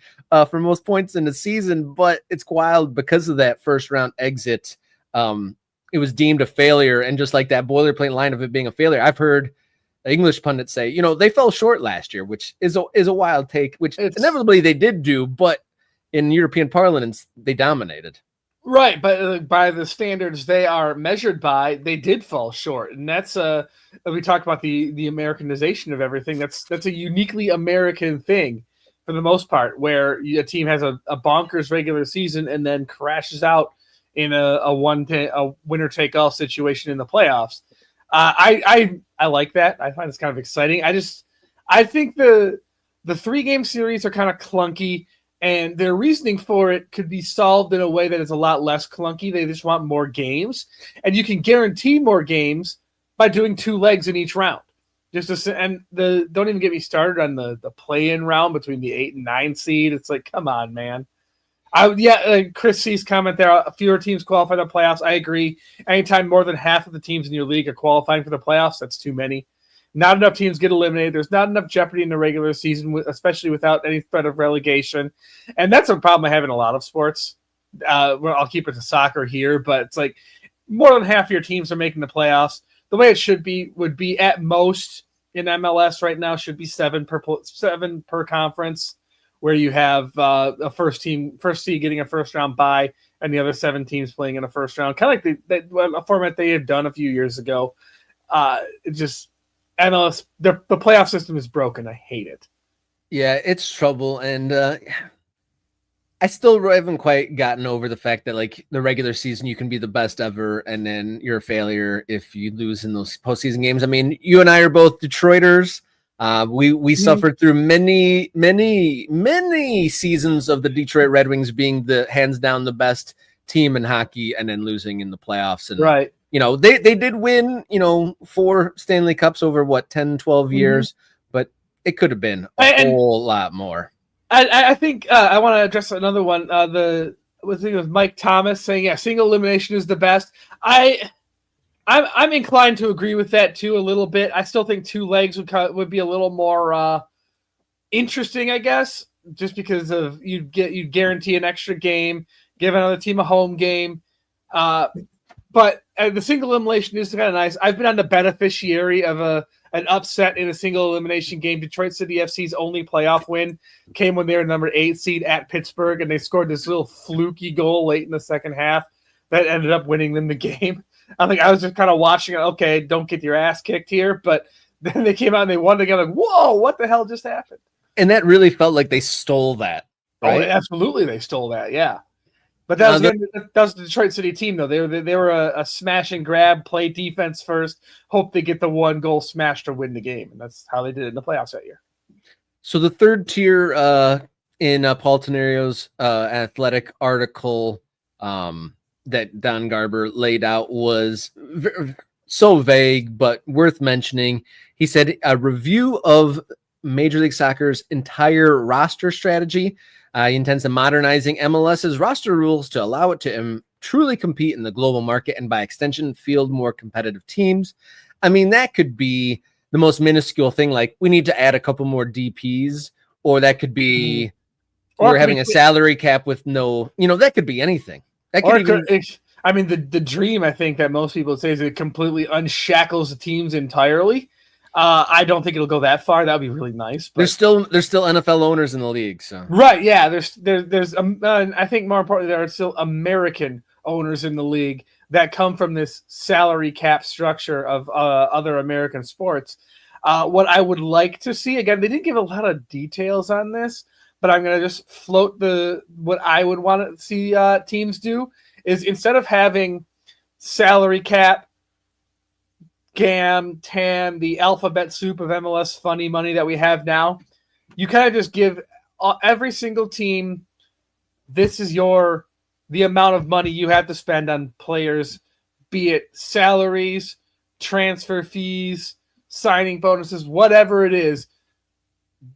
for most points in the season, but it's wild because of that first round exit. It was deemed a failure, and just like that boilerplate line of it being a failure, I've heard English pundits say, they fell short last year, which is a wild take, which inevitably they did do, but in European parlance they dominated. Right, but by the standards they are measured by, they did fall short, and that's we talked about the Americanization of everything. That's a uniquely American thing for the most part, where a team has a bonkers regular season and then crashes out in a winner take all situation in the playoffs. I like that. I find it's kind of exciting. I think the 3-game series are kind of clunky. And their reasoning for it could be solved in a way that is a lot less clunky. They just want more games. And you can guarantee more games by doing 2 legs in each round. Don't even get me started on the play-in round between the 8 and 9 seed. It's like, come on, man. Chris C's comment there, fewer teams qualify the playoffs. I agree. Anytime more than half of the teams in your league are qualifying for the playoffs, that's too many. Not enough teams get eliminated. There's not enough jeopardy in the regular season, especially without any threat of relegation. And that's a problem I have in a lot of sports. I'll keep it to soccer here, but it's like more than half of your teams are making the playoffs. The way it would be at most in MLS right now should be 7 per conference, where you have a first seed getting a first round bye and the other 7 teams playing in a first round, kind of like a format they had done a few years ago. MLS, the playoff system is broken. I hate it. Yeah, it's trouble, and I still haven't quite gotten over the fact that the regular season you can be the best ever, and then you're a failure if you lose in those postseason games. I mean, you and I are both Detroiters. We suffered through many seasons of the Detroit Red Wings being the hands down the best team in hockey, and then losing in the playoffs. And they did win, 4 Stanley Cups over 10, 12 years, but it could have been a whole lot more. I think I want to address another one. The thing with Mike Thomas saying, single elimination is the best. I'm inclined to agree with that too a little bit. I still think 2 legs would be a little more interesting, I guess, just because of you'd guarantee an extra game, give another team a home game. But the single elimination is kind of nice. I've been on the beneficiary of an upset in a single elimination game. Detroit City FC's only playoff win came when they were number 8 seed at Pittsburgh, and they scored this little fluky goal late in the second half that ended up winning them the game. I was just kind of watching it. Okay, don't get your ass kicked here, but then they came out and they won together. Whoa, what the hell just happened? And that really felt like they stole that. Right? Oh, absolutely, they stole that. Yeah. But that was the Detroit City team, though. They were a smash and grab, play defense first, hope they get the one goal smash to win the game, and that's how they did it in the playoffs that year. So the third tier in Paul Tenerio's athletic article that Don Garber laid out was so vague, but worth mentioning. He said a review of Major League Soccer's entire roster strategy. He intends to modernizing MLS's roster rules to allow it to truly compete in the global market and by extension field more competitive teams. I mean, that could be the most minuscule thing. Like we need to add a couple more DPs, or that could be we're having a salary cap with no, that could be anything. That could the dream, I think, that most people say is it completely unshackles the teams entirely. I don't think it'll go that far. That would be really nice. But... There's still NFL owners in the league, so right, yeah. There's I think more importantly, there are still American owners in the league that come from this salary cap structure of other American sports. What I would like to see, again, they didn't give a lot of details on this, but I'm gonna just float what I would want to see teams do is instead of having salary cap, GAM, TAM, the alphabet soup of MLS funny money that we have now, you kind of just give every single team, this is the amount of money you have to spend on players, be it salaries, transfer fees, signing bonuses, whatever it is.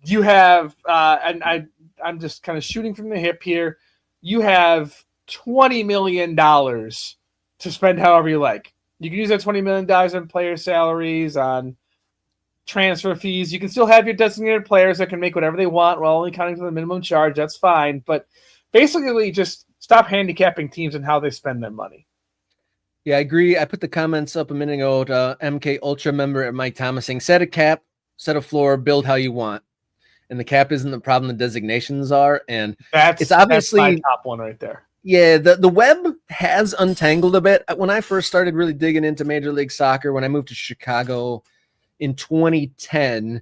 You have, I'm just kind of shooting from the hip here, you have $20 million to spend however you like. You can use that $20 million on player salaries, on transfer fees. You can still have your designated players that can make whatever they want while only counting to the minimum charge. That's fine. But basically, just stop handicapping teams and how they spend their money. Yeah, I agree. I put the comments up a minute ago. MK Ultra member at Mike Thomas saying, set a cap, set a floor, build how you want. And the cap isn't the problem. The designations are. And it's obviously my top one right there. Yeah, the web has untangled a bit. When I first started really digging into Major League Soccer, when I moved to Chicago in 2010,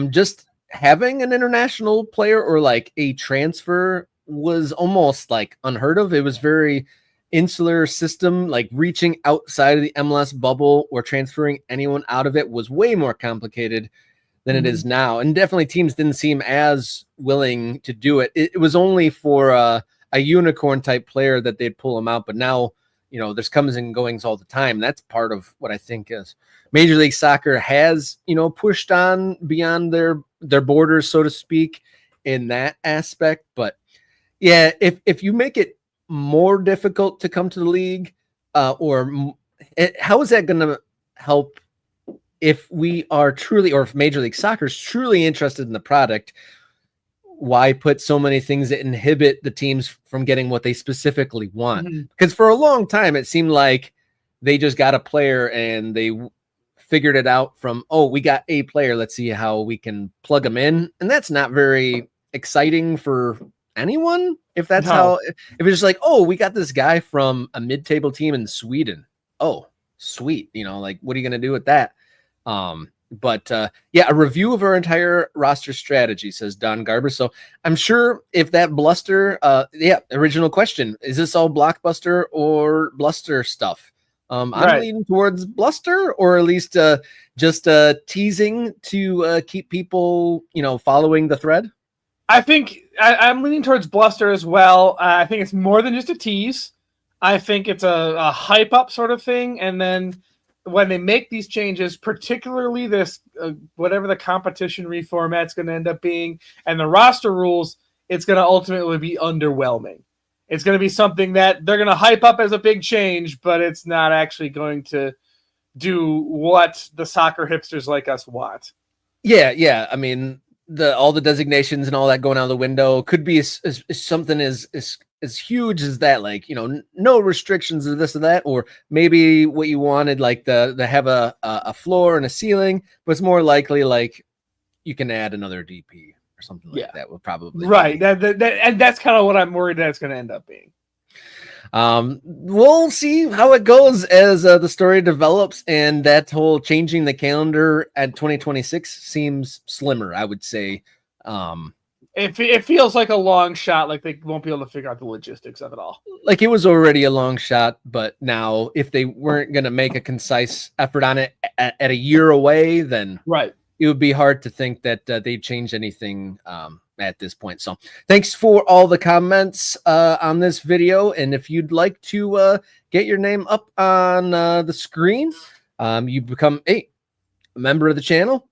just having an international player or like a transfer was almost like unheard of. It was very insular system, like reaching outside of the MLS bubble or transferring anyone out of it was way more complicated than it is now. And definitely teams didn't seem as willing to do it. It was only for a unicorn type player that they'd pull them out. But now, there's comings and goings all the time. That's part of what I think is Major League Soccer has, pushed on beyond their borders, so to speak, in that aspect. But yeah, if you make it more difficult to come to the league, how is that going to help if we are truly, or if Major League Soccer is truly interested in the product? Why put so many things that inhibit the teams from getting what they specifically want? Because for a long time, it seemed like they just got a player and they figured it out from, we got a player. Let's see how we can plug them in. And that's not very exciting for anyone. If that's if it's just like, we got this guy from a mid-table team in Sweden. Oh, sweet. Like, what are you going to do with that? But a review of our entire roster strategy, says Don Garber. So I'm sure if that bluster, original question, is this all blockbuster or bluster stuff? I'm leaning towards bluster, or at least just teasing to keep people, following the thread. I think I'm leaning towards bluster as well. I think it's more than just a tease. I think it's a hype up sort of thing. And then when they make these changes, particularly this, whatever the competition reformat's going to end up being, and the roster rules, it's going to ultimately be underwhelming. It's going to be something that they're going to hype up as a big change, but it's not actually going to do what the soccer hipsters like us want. Yeah. I mean, all the designations and all that going out the window. Could be something as huge as that, like, no restrictions of this or that, or maybe what you wanted, like the have a floor and a ceiling, but it's more likely like you can add another DP or something like that. Will probably right. And that's kind of what I'm worried that it's going to end up being. We'll see how it goes as the story develops, and that whole changing the calendar at 2026 seems slimmer, I would say. It feels like a long shot, like they won't be able to figure out the logistics of it all. Like it was already a long shot, but now if they weren't going to make a concise effort on it at a year away, then it would be hard to think that they'd change anything at this point. So thanks for all the comments on this video. And if you'd like to get your name up on the screen, you become a member of the channel,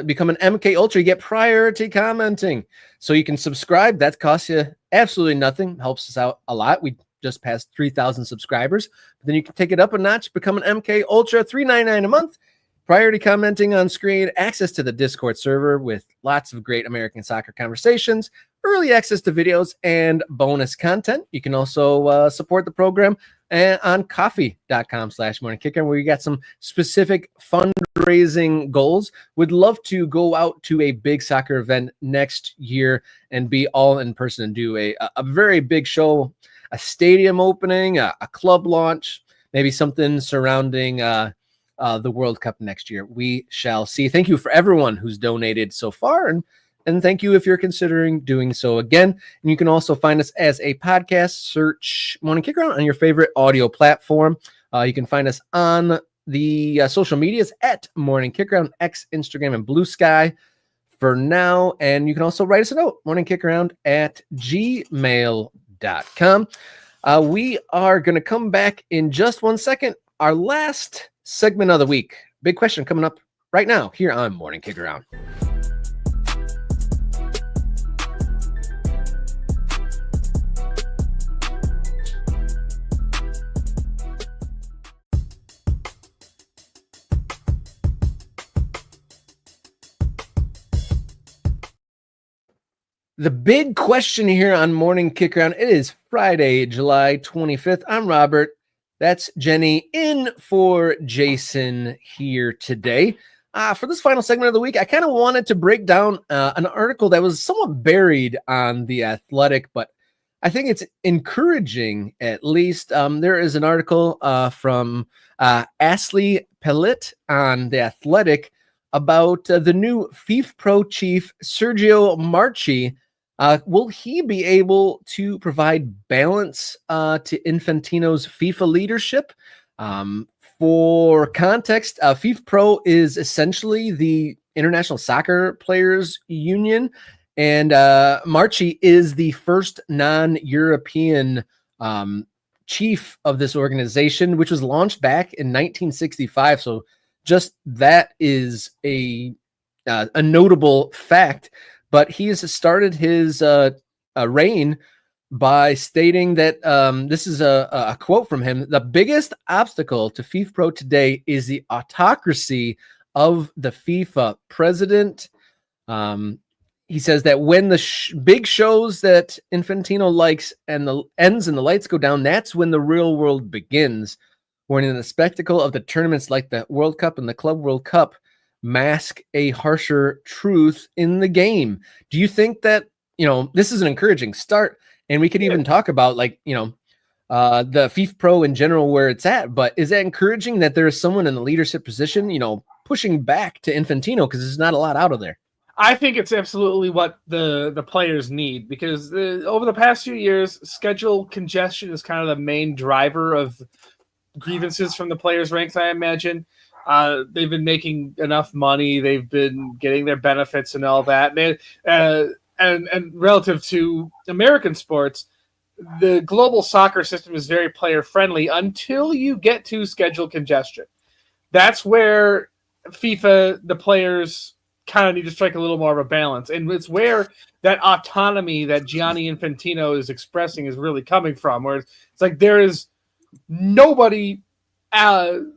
become an MK Ultra, you get priority commenting. So you can subscribe. That costs you absolutely nothing. Helps us out a lot. We just passed 3,000 subscribers. But then you can take it up a notch, become an MK Ultra, $3.99 a month. Priority commenting on screen, access to the Discord server with lots of great American soccer conversations, early access to videos, and bonus content. You can also support the program on coffee.com/morningkicker, where you got some specific fundraising goals. Would love to go out to a big soccer event next year and be all in person and do a very big show, a stadium opening, a club launch, maybe something surrounding the World Cup next year. We shall see. Thank you for everyone who's donated so far, and thank you if you're considering doing so again. And you can also find us as a podcast. Search Morning Kickaround on your favorite audio platform. You can find us on the social medias at Morning Kickaround, X, Instagram, and Blue Sky for now. And you can also write us a note, morningkickaround@gmail.com. We are going to come back in just 1 second. Our last segment of the week. Big question coming up right now here on Morning Kickaround. The big question here on Morning Kickaround. It is Friday, July 25th. I'm Robert. That's Jenny in for Jason here today. For this final segment of the week, I kind of wanted to break down an article that was somewhat buried on The Athletic, but I think it's encouraging at least. There is an article from Ashley Pellet on The Athletic about the new FIFPro Chief, Sergio Marchi. Will he be able to provide balance to Infantino's FIFA leadership? For context, FIFPro is essentially the International Soccer Players Union, and Marchi is the first non-European chief of this organization, which was launched back in 1965. So just that is a notable fact. But he has started his reign by stating that this is a quote from him: "The biggest obstacle to FIFPro today is the autocracy of the FIFA president." He says that when the big shows that Infantino likes and the ends and the lights go down, that's when the real world begins. When in the spectacle of the tournaments like the World Cup and the Club World Cup mask a harsher truth in the game. Do you think that, this is an encouraging start, and we could even talk about the FIFPro in general, where it's at, but is that encouraging that there is someone in the leadership position, pushing back to Infantino, because there's not a lot out of there? I think it's absolutely what the players need, because over the past few years, schedule congestion is kind of the main driver of grievances from the players' ranks, I imagine. They've been making enough money. They've been getting their benefits and all that. And relative to American sports, the global soccer system is very player friendly until you get to schedule congestion. That's where FIFA, the players, kind of need to strike a little more of a balance. And it's where that autonomy that Gianni Infantino is expressing is really coming from, where it's like there is nobody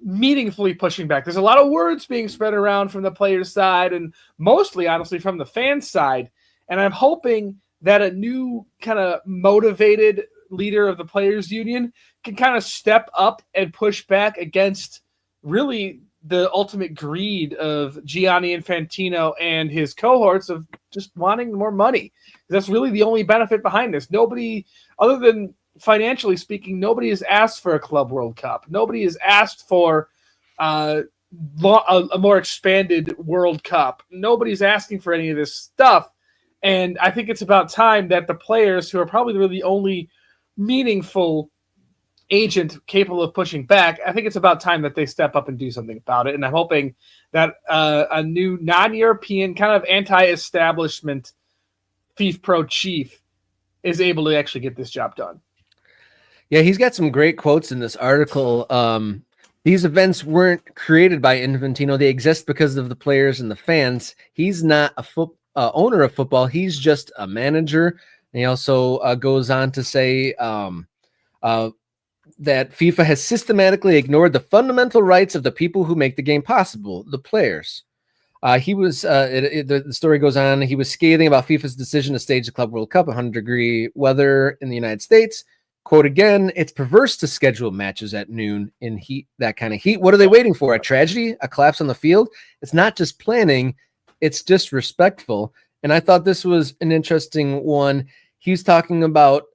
meaningfully pushing back. There's a lot of words being spread around from the players' side and mostly, honestly, from the fans' side. And I'm hoping that a new kind of motivated leader of the players' union can kind of step up and push back against really the ultimate greed of Gianni Infantino and his cohorts of just wanting more money. That's really the only benefit behind this. Nobody, other than financially speaking, nobody has asked for a Club World Cup. Nobody has asked for a more expanded World Cup. Nobody's asking for any of this stuff. And I think it's about time that the players, who are probably really the only meaningful agent capable of pushing back, I think it's about time that they step up and do something about it. And I'm hoping that a new non-European kind of anti-establishment FIFPro Chief is able to actually get this job done. Yeah, he's got some great quotes in this article. These events weren't created by Infantino. They exist because of the players and the fans. He's not a owner of football. He's just a manager. And he also goes on to say that FIFA has systematically ignored the fundamental rights of the people who make the game possible, the players. The story goes on. He was scathing about FIFA's decision to stage the Club World Cup in 100-degree weather in the United States. Quote again, "It's perverse to schedule matches at noon in heat, that kind of heat. What are they waiting for? A tragedy? A collapse on the field? It's not just planning, it's disrespectful." And I thought this was an interesting one. He's talking about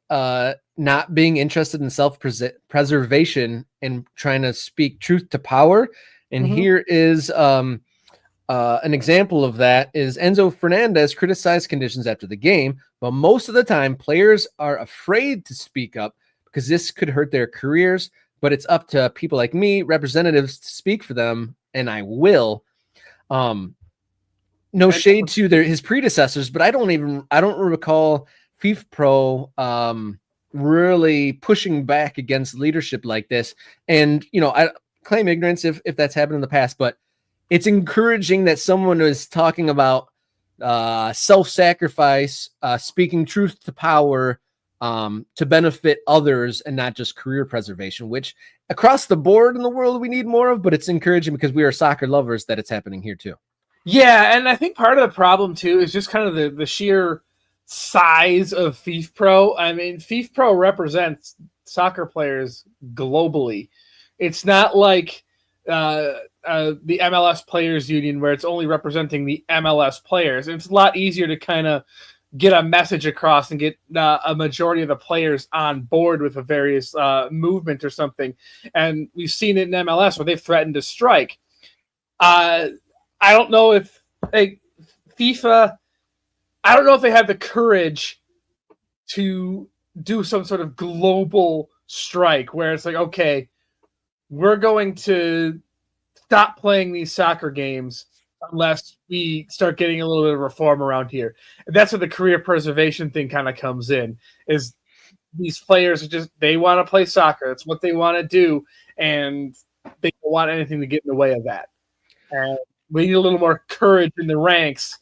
not being interested in self-preservation and trying to speak truth to power. And here is an example of that is Enzo Fernandez criticized conditions after the game, but most of the time players are afraid to speak up because this could hurt their careers, but it's up to people like me, representatives, to speak for them, and I will. No shade to his predecessors, but I don't recall FIFPro really pushing back against leadership like this. And, I claim ignorance if that's happened in the past, but it's encouraging that someone is talking about self-sacrifice, speaking truth to power to benefit others and not just career preservation, which across the board in the world we need more of, but it's encouraging because we are soccer lovers that it's happening here too. Yeah, and I think part of the problem too is just kind of the sheer size of FIFPro. I mean, FIFPro represents soccer players globally. It's not like the MLS Players Union where it's only representing the MLS players. It's a lot easier to kind of get a message across and get a majority of the players on board with a various movement or something. And we've seen it in MLS where they've threatened to strike. I don't know if FIFA, I don't know if they have the courage to do some sort of global strike where it's like, okay, we're going to stop playing these soccer games unless we start getting a little bit of reform around here. And that's where the career preservation thing kind of comes in, is these players are just, they want to play soccer. It's what they want to do. And they don't want anything to get in the way of that. And we need a little more courage in the ranks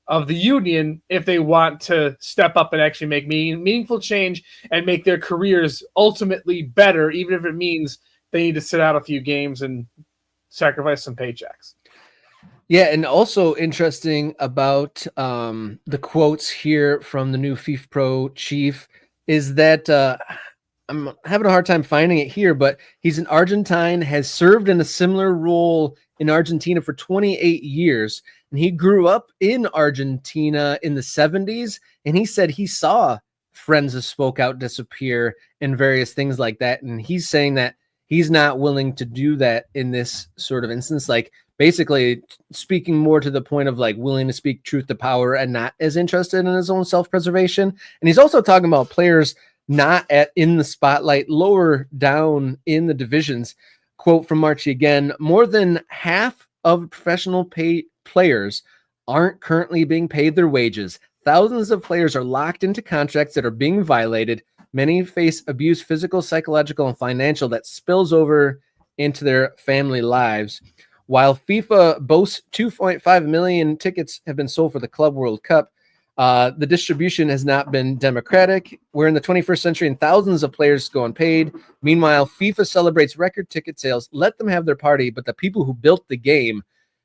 of the union if they want to step up and actually make meaningful change and make their careers ultimately better, even if it means they need to sit out a few games and sacrifice some paychecks. Yeah, and also interesting about the quotes here from the new FIFPro chief is that I'm having a hard time finding it here, but he's an Argentine, has served in a similar role in Argentina for 28 years. And he grew up in Argentina in the 70s. And he said he saw Friends of Spoke Out disappear and various things like that. And he's saying that he's not willing to do that in this sort of instance, like basically speaking more to the point of like willing to speak truth to power and not as interested in his own self-preservation. And he's also talking about players not in the spotlight, lower down in the divisions. Quote from Marchi again, "More than half of professional players aren't currently being paid their wages. Thousands of players are locked into contracts that are being violated. Many face abuse, physical, psychological, and financial that spills over into their family lives." While FIFA boasts 2.5 million tickets have been sold for the Club World Cup, The distribution has not been democratic. We're in the 21st century and thousands of players go unpaid. Meanwhile, FIFA celebrates record ticket sales. Let them have their party, but the people who built the game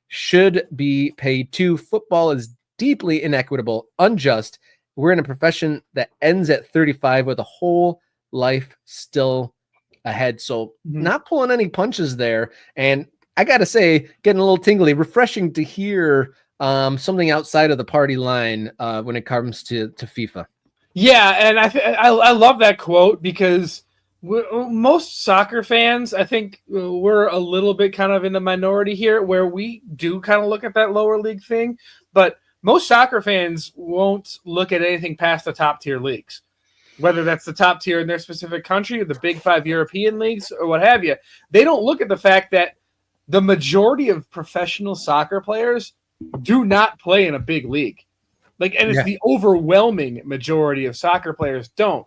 should be paid too. Football is deeply inequitable, unjust. We're in a profession that ends at 35 with a whole life still ahead. So not pulling any punches there. And I got to say, getting a little tingly, refreshing to hear something outside of the party line when it comes to FIFA. Yeah, and I love that quote because most soccer fans, I think we're a little bit kind of in the minority here where we do kind of look at that lower league thing, but most soccer fans won't look at anything past the top tier leagues, whether that's the top tier in their specific country or the big 5 European leagues or what have you. They don't look at the fact that the majority of professional soccer players do not play in a big league. And it's the overwhelming majority of soccer players don't.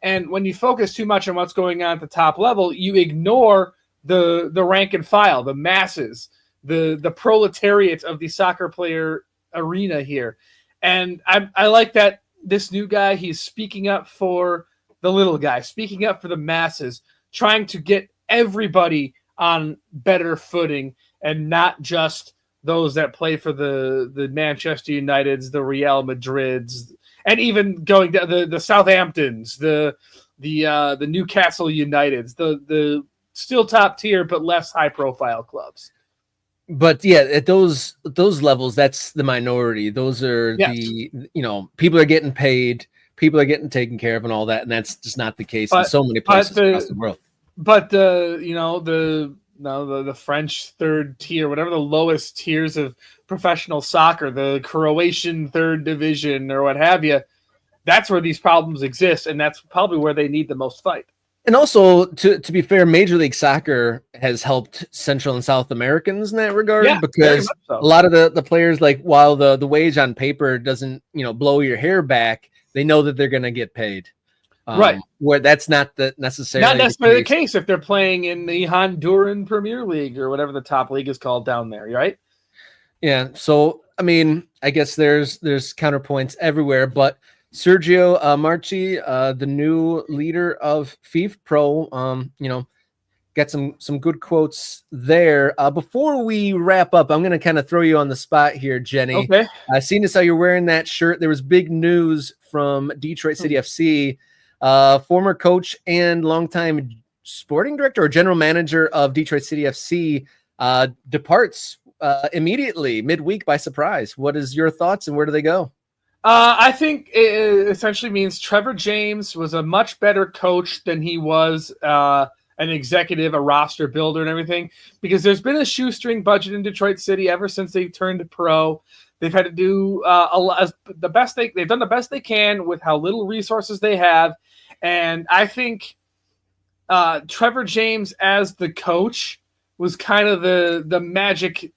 And when you focus too much on what's going on at the top level, you ignore the rank and file, the masses, the proletariat of the soccer player arena here. And I like that this new guy, he's speaking up for the little guy, speaking up for the masses, trying to get everybody on better footing and not just those that play for the Manchester Uniteds, the Real Madrids, and even going down the Southamptons, the Newcastle Uniteds, the still top tier but less high profile clubs. But yeah, at those levels, that's the minority. Those are the people are getting paid, people are getting taken care of, and all that, and that's just not the case in so many places across the world. But the French third tier, whatever the lowest tiers of professional soccer, the Croatian third division or what have you, that's where these problems exist, and that's probably where they need the most fight. And also, to be fair, Major League Soccer has helped Central and South Americans in that regard, because a lot of the players, like, while the wage on paper doesn't blow your hair back, they know that they're going to get paid. Right. Where that's not necessarily the case if they're playing in the Honduran Premier League or whatever the top league is called down there, right? Yeah. So, I mean, I guess there's counterpoints everywhere, but Sergio Marchi, the new leader of FIFPro, got some good quotes there. Before we wrap up, I'm going to kind of throw you on the spot here, Jenny. Okay. I seen as how you're wearing that shirt. There was big news from Detroit City FC. Former coach and longtime sporting director or general manager of Detroit City FC departs immediately midweek by surprise. What is your thoughts and where do they go? I think it essentially means Trevor James was a much better coach than he was an executive, a roster builder and everything, because there's been a shoestring budget in Detroit City ever since they turned pro. They've had to do they've done the best they can with how little resources they have. And I think Trevor James as the coach was kind of the magic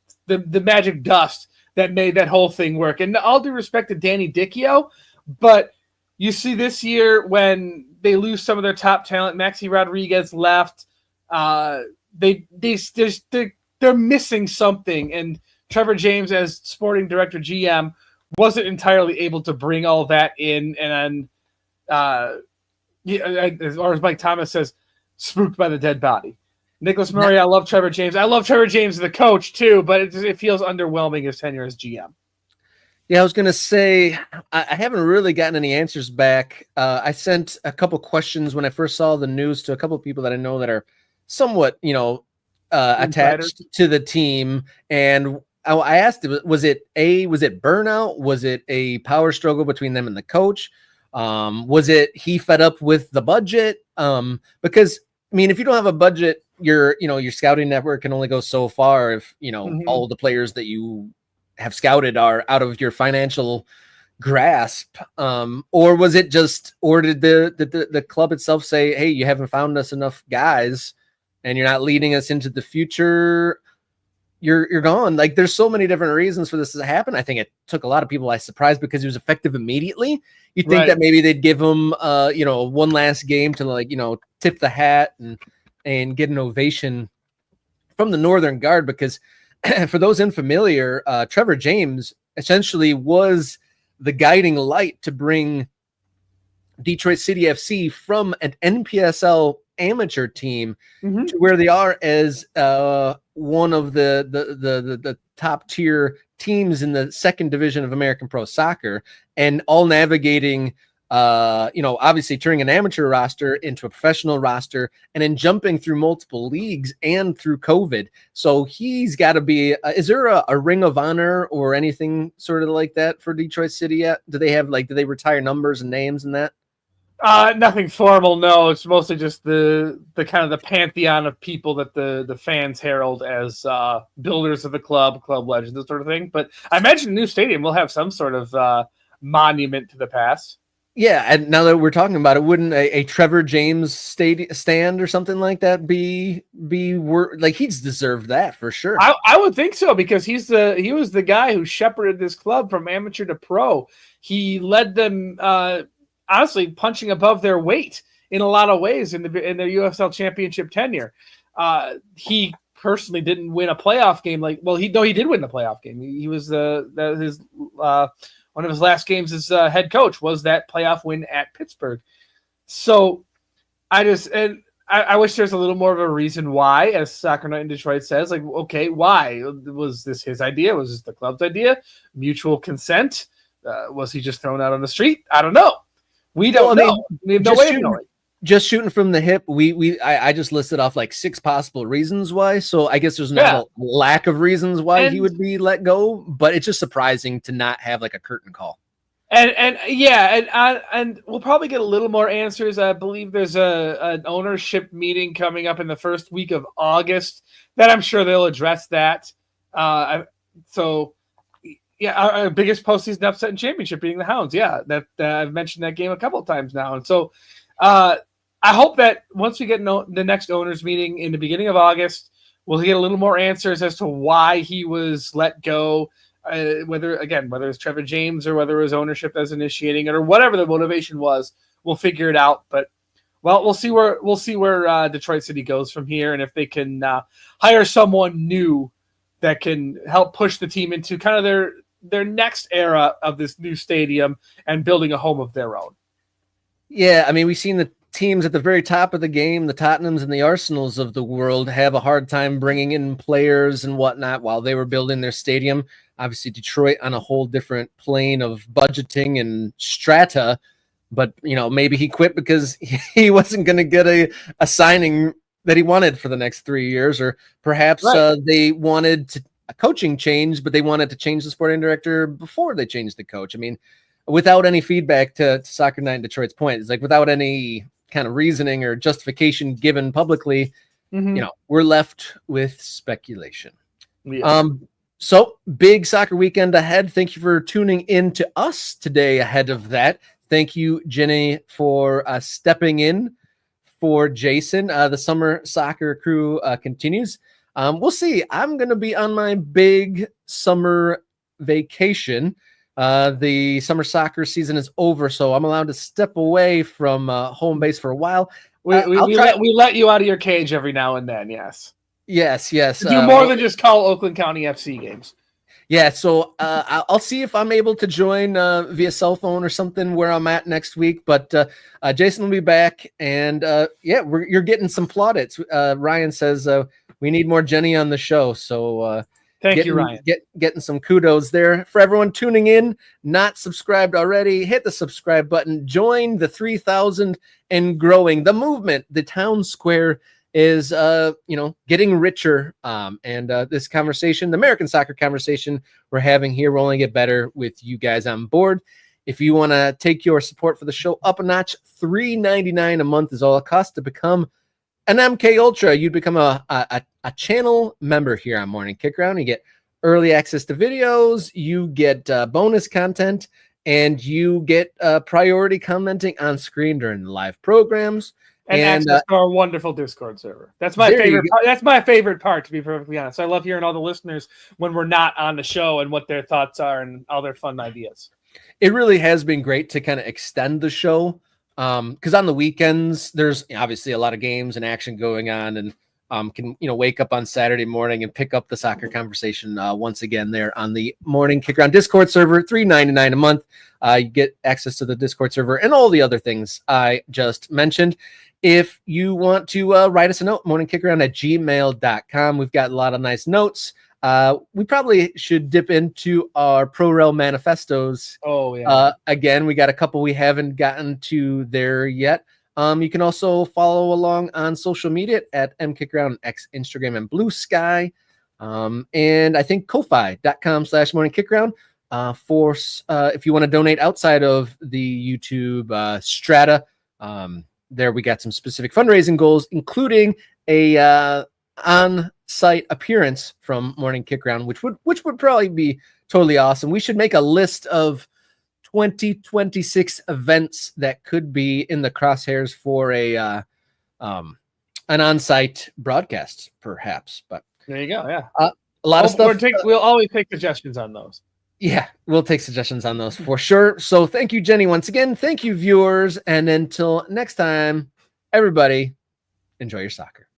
dust that made that whole thing work. And all due respect to Danny Dicchio, but you see this year when they lose some of their top talent, Maxi Rodriguez left, they're missing something. And Trevor James, as sporting director GM, wasn't entirely able to bring all that in. And as Mike Thomas says, spooked by the dead body. Nicholas Murray, I love Trevor James. I love Trevor James as the coach too, but it feels underwhelming his tenure as GM. Yeah, I was going to say, I haven't really gotten any answers back. I sent a couple questions when I first saw the news to a couple of people that I know that are somewhat, attached to the team. And I asked, was it burnout? Was it a power struggle between them and the coach? Was it he fed up with the budget? Because, I mean, if you don't have a budget, your scouting network can only go so far if, all the players that you have scouted are out of your financial grasp. Or was it or did the club itself say, hey, you haven't found us enough guys and you're not leading us into the future, you're gone. Like, there's so many different reasons for this to happen. I think it took a lot of people by surprise because it was effective immediately. You think that maybe they'd give him, one last game to tip the hat and get an ovation from the Northern Guard, because for those unfamiliar, Trevor James essentially was the guiding light to bring Detroit City FC from an NPSL amateur team to where they are as one of the top tier teams in the second division of American Pro Soccer, and all navigating obviously turning an amateur roster into a professional roster and then jumping through multiple leagues and through COVID. So he's got to be, is there a ring of honor or anything sort of like that for Detroit City yet? Do they have do they retire numbers and names and that? Nothing formal. No, it's mostly just the kind of the pantheon of people that the fans herald as builders of the club legends, this sort of thing. But I imagine the new stadium will have some sort of monument to the past. Yeah, and now that we're talking about it, wouldn't a Trevor James stand or something like that be like he's deserved that for sure? I would think so, because he was the guy who shepherded this club from amateur to pro. He led them honestly punching above their weight in a lot of ways in their USL championship tenure. He personally didn't win a playoff game he did win the playoff game. He was one of his last games as head coach was that playoff win at Pittsburgh. So I wish there's a little more of a reason why, as Soccer Night in Detroit says, okay, why? Was this his idea? Was this the club's idea? Mutual consent? Was he just thrown out on the street? I don't know. We don't know. We have no way of knowing. Just shooting from the hip, I just listed off 6 possible reasons why. So I guess there's not a lack of reasons why he would be let go, but it's just surprising to not have a curtain call. And we'll probably get a little more answers. I believe there's an ownership meeting coming up in the first week of August that I'm sure they'll address that. Our biggest postseason upset in championship being the Hounds. Yeah, that I've mentioned that game a couple of times now, and so. I hope that once we get the next owners meeting in the beginning of August, we'll get a little more answers as to why he was let go, whether it's Trevor James or whether it was ownership that's initiating it or whatever the motivation was. We'll figure it out. But we'll see where Detroit City goes from here, and if they can hire someone new that can help push the team into kind of their next era of this new stadium and building a home of their own. Yeah, I mean, we've seen the teams at the very top of the game, the Tottenhams and the Arsenals of the world, have a hard time bringing in players and whatnot while they were building their stadium. Obviously, Detroit on a whole different plane of budgeting and strata, but maybe he quit because he wasn't going to get a signing that he wanted for the next 3 years, or perhaps they wanted a coaching change, but they wanted to change the sporting director before they changed the coach. I mean, without any feedback to Soccer Night in Detroit's point, it's without any kind of reasoning or justification given publicly, we're left with speculation. Yeah. So big soccer weekend ahead. Thank you for tuning in to us today ahead of that. Thank you, Jenny, for stepping in for Jason. The summer soccer crew continues. We'll see. I'm going to be on my big summer vacation. The summer soccer season is over, so I'm allowed to step away from home base for a while. We let you out of your cage every now and then, yes. Yes. Do more than just call Oakland County FC games. Yeah, so I'll see if I'm able to join via cell phone or something where I'm at next week. But Jason will be back, and you're getting some plaudits. Ryan says we need more Jenny on the show, so Thank you, Ryan. Getting some kudos there. For everyone tuning in, not subscribed already, hit the subscribe button. Join the 3,000 and growing. The movement, the town square is, getting richer. And this conversation, the American soccer conversation we're having here, will only get better with you guys on board. If you want to take your support for the show up a notch, $3.99 a month is all it costs to become an MK Ultra. You'd become a channel member here on Morning Kickaround. You get early access to videos, you get bonus content, and you get priority commenting on screen during the live programs. And access to our wonderful Discord server. That's my favorite. That's my favorite part, to be perfectly honest. I love hearing all the listeners when we're not on the show and what their thoughts are and all their fun ideas. It really has been great to kind of extend the show. Because on the weekends, there's obviously a lot of games and action going on, and can wake up on Saturday morning and pick up the soccer conversation once again there on the Morning Kickaround Discord server. $3.99 a month. You get access to the Discord server and all the other things I just mentioned. If you want to write us a note, morningkickaround@gmail.com. We've got a lot of nice notes. We probably should dip into our ProRel manifestos. Oh, yeah. Again, we got a couple we haven't gotten to there yet. You can also follow along on social media at mkickaround, X, Instagram, and Blue Sky. And I think ko-fi.com/morningkickaround. If you want to donate outside of the YouTube strata, there we got some specific fundraising goals, including a on-site appearance from Morning Kickaround, which would probably be totally awesome. We should make a list of 2026 events that could be in the crosshairs for an on-site broadcast, perhaps. But there you go. Yeah, a lot of stuff. We'll always take suggestions on those. Yeah, we'll take suggestions on those for sure. So thank you, Jenny, once again. Thank you, viewers. And until next time, everybody, enjoy your soccer.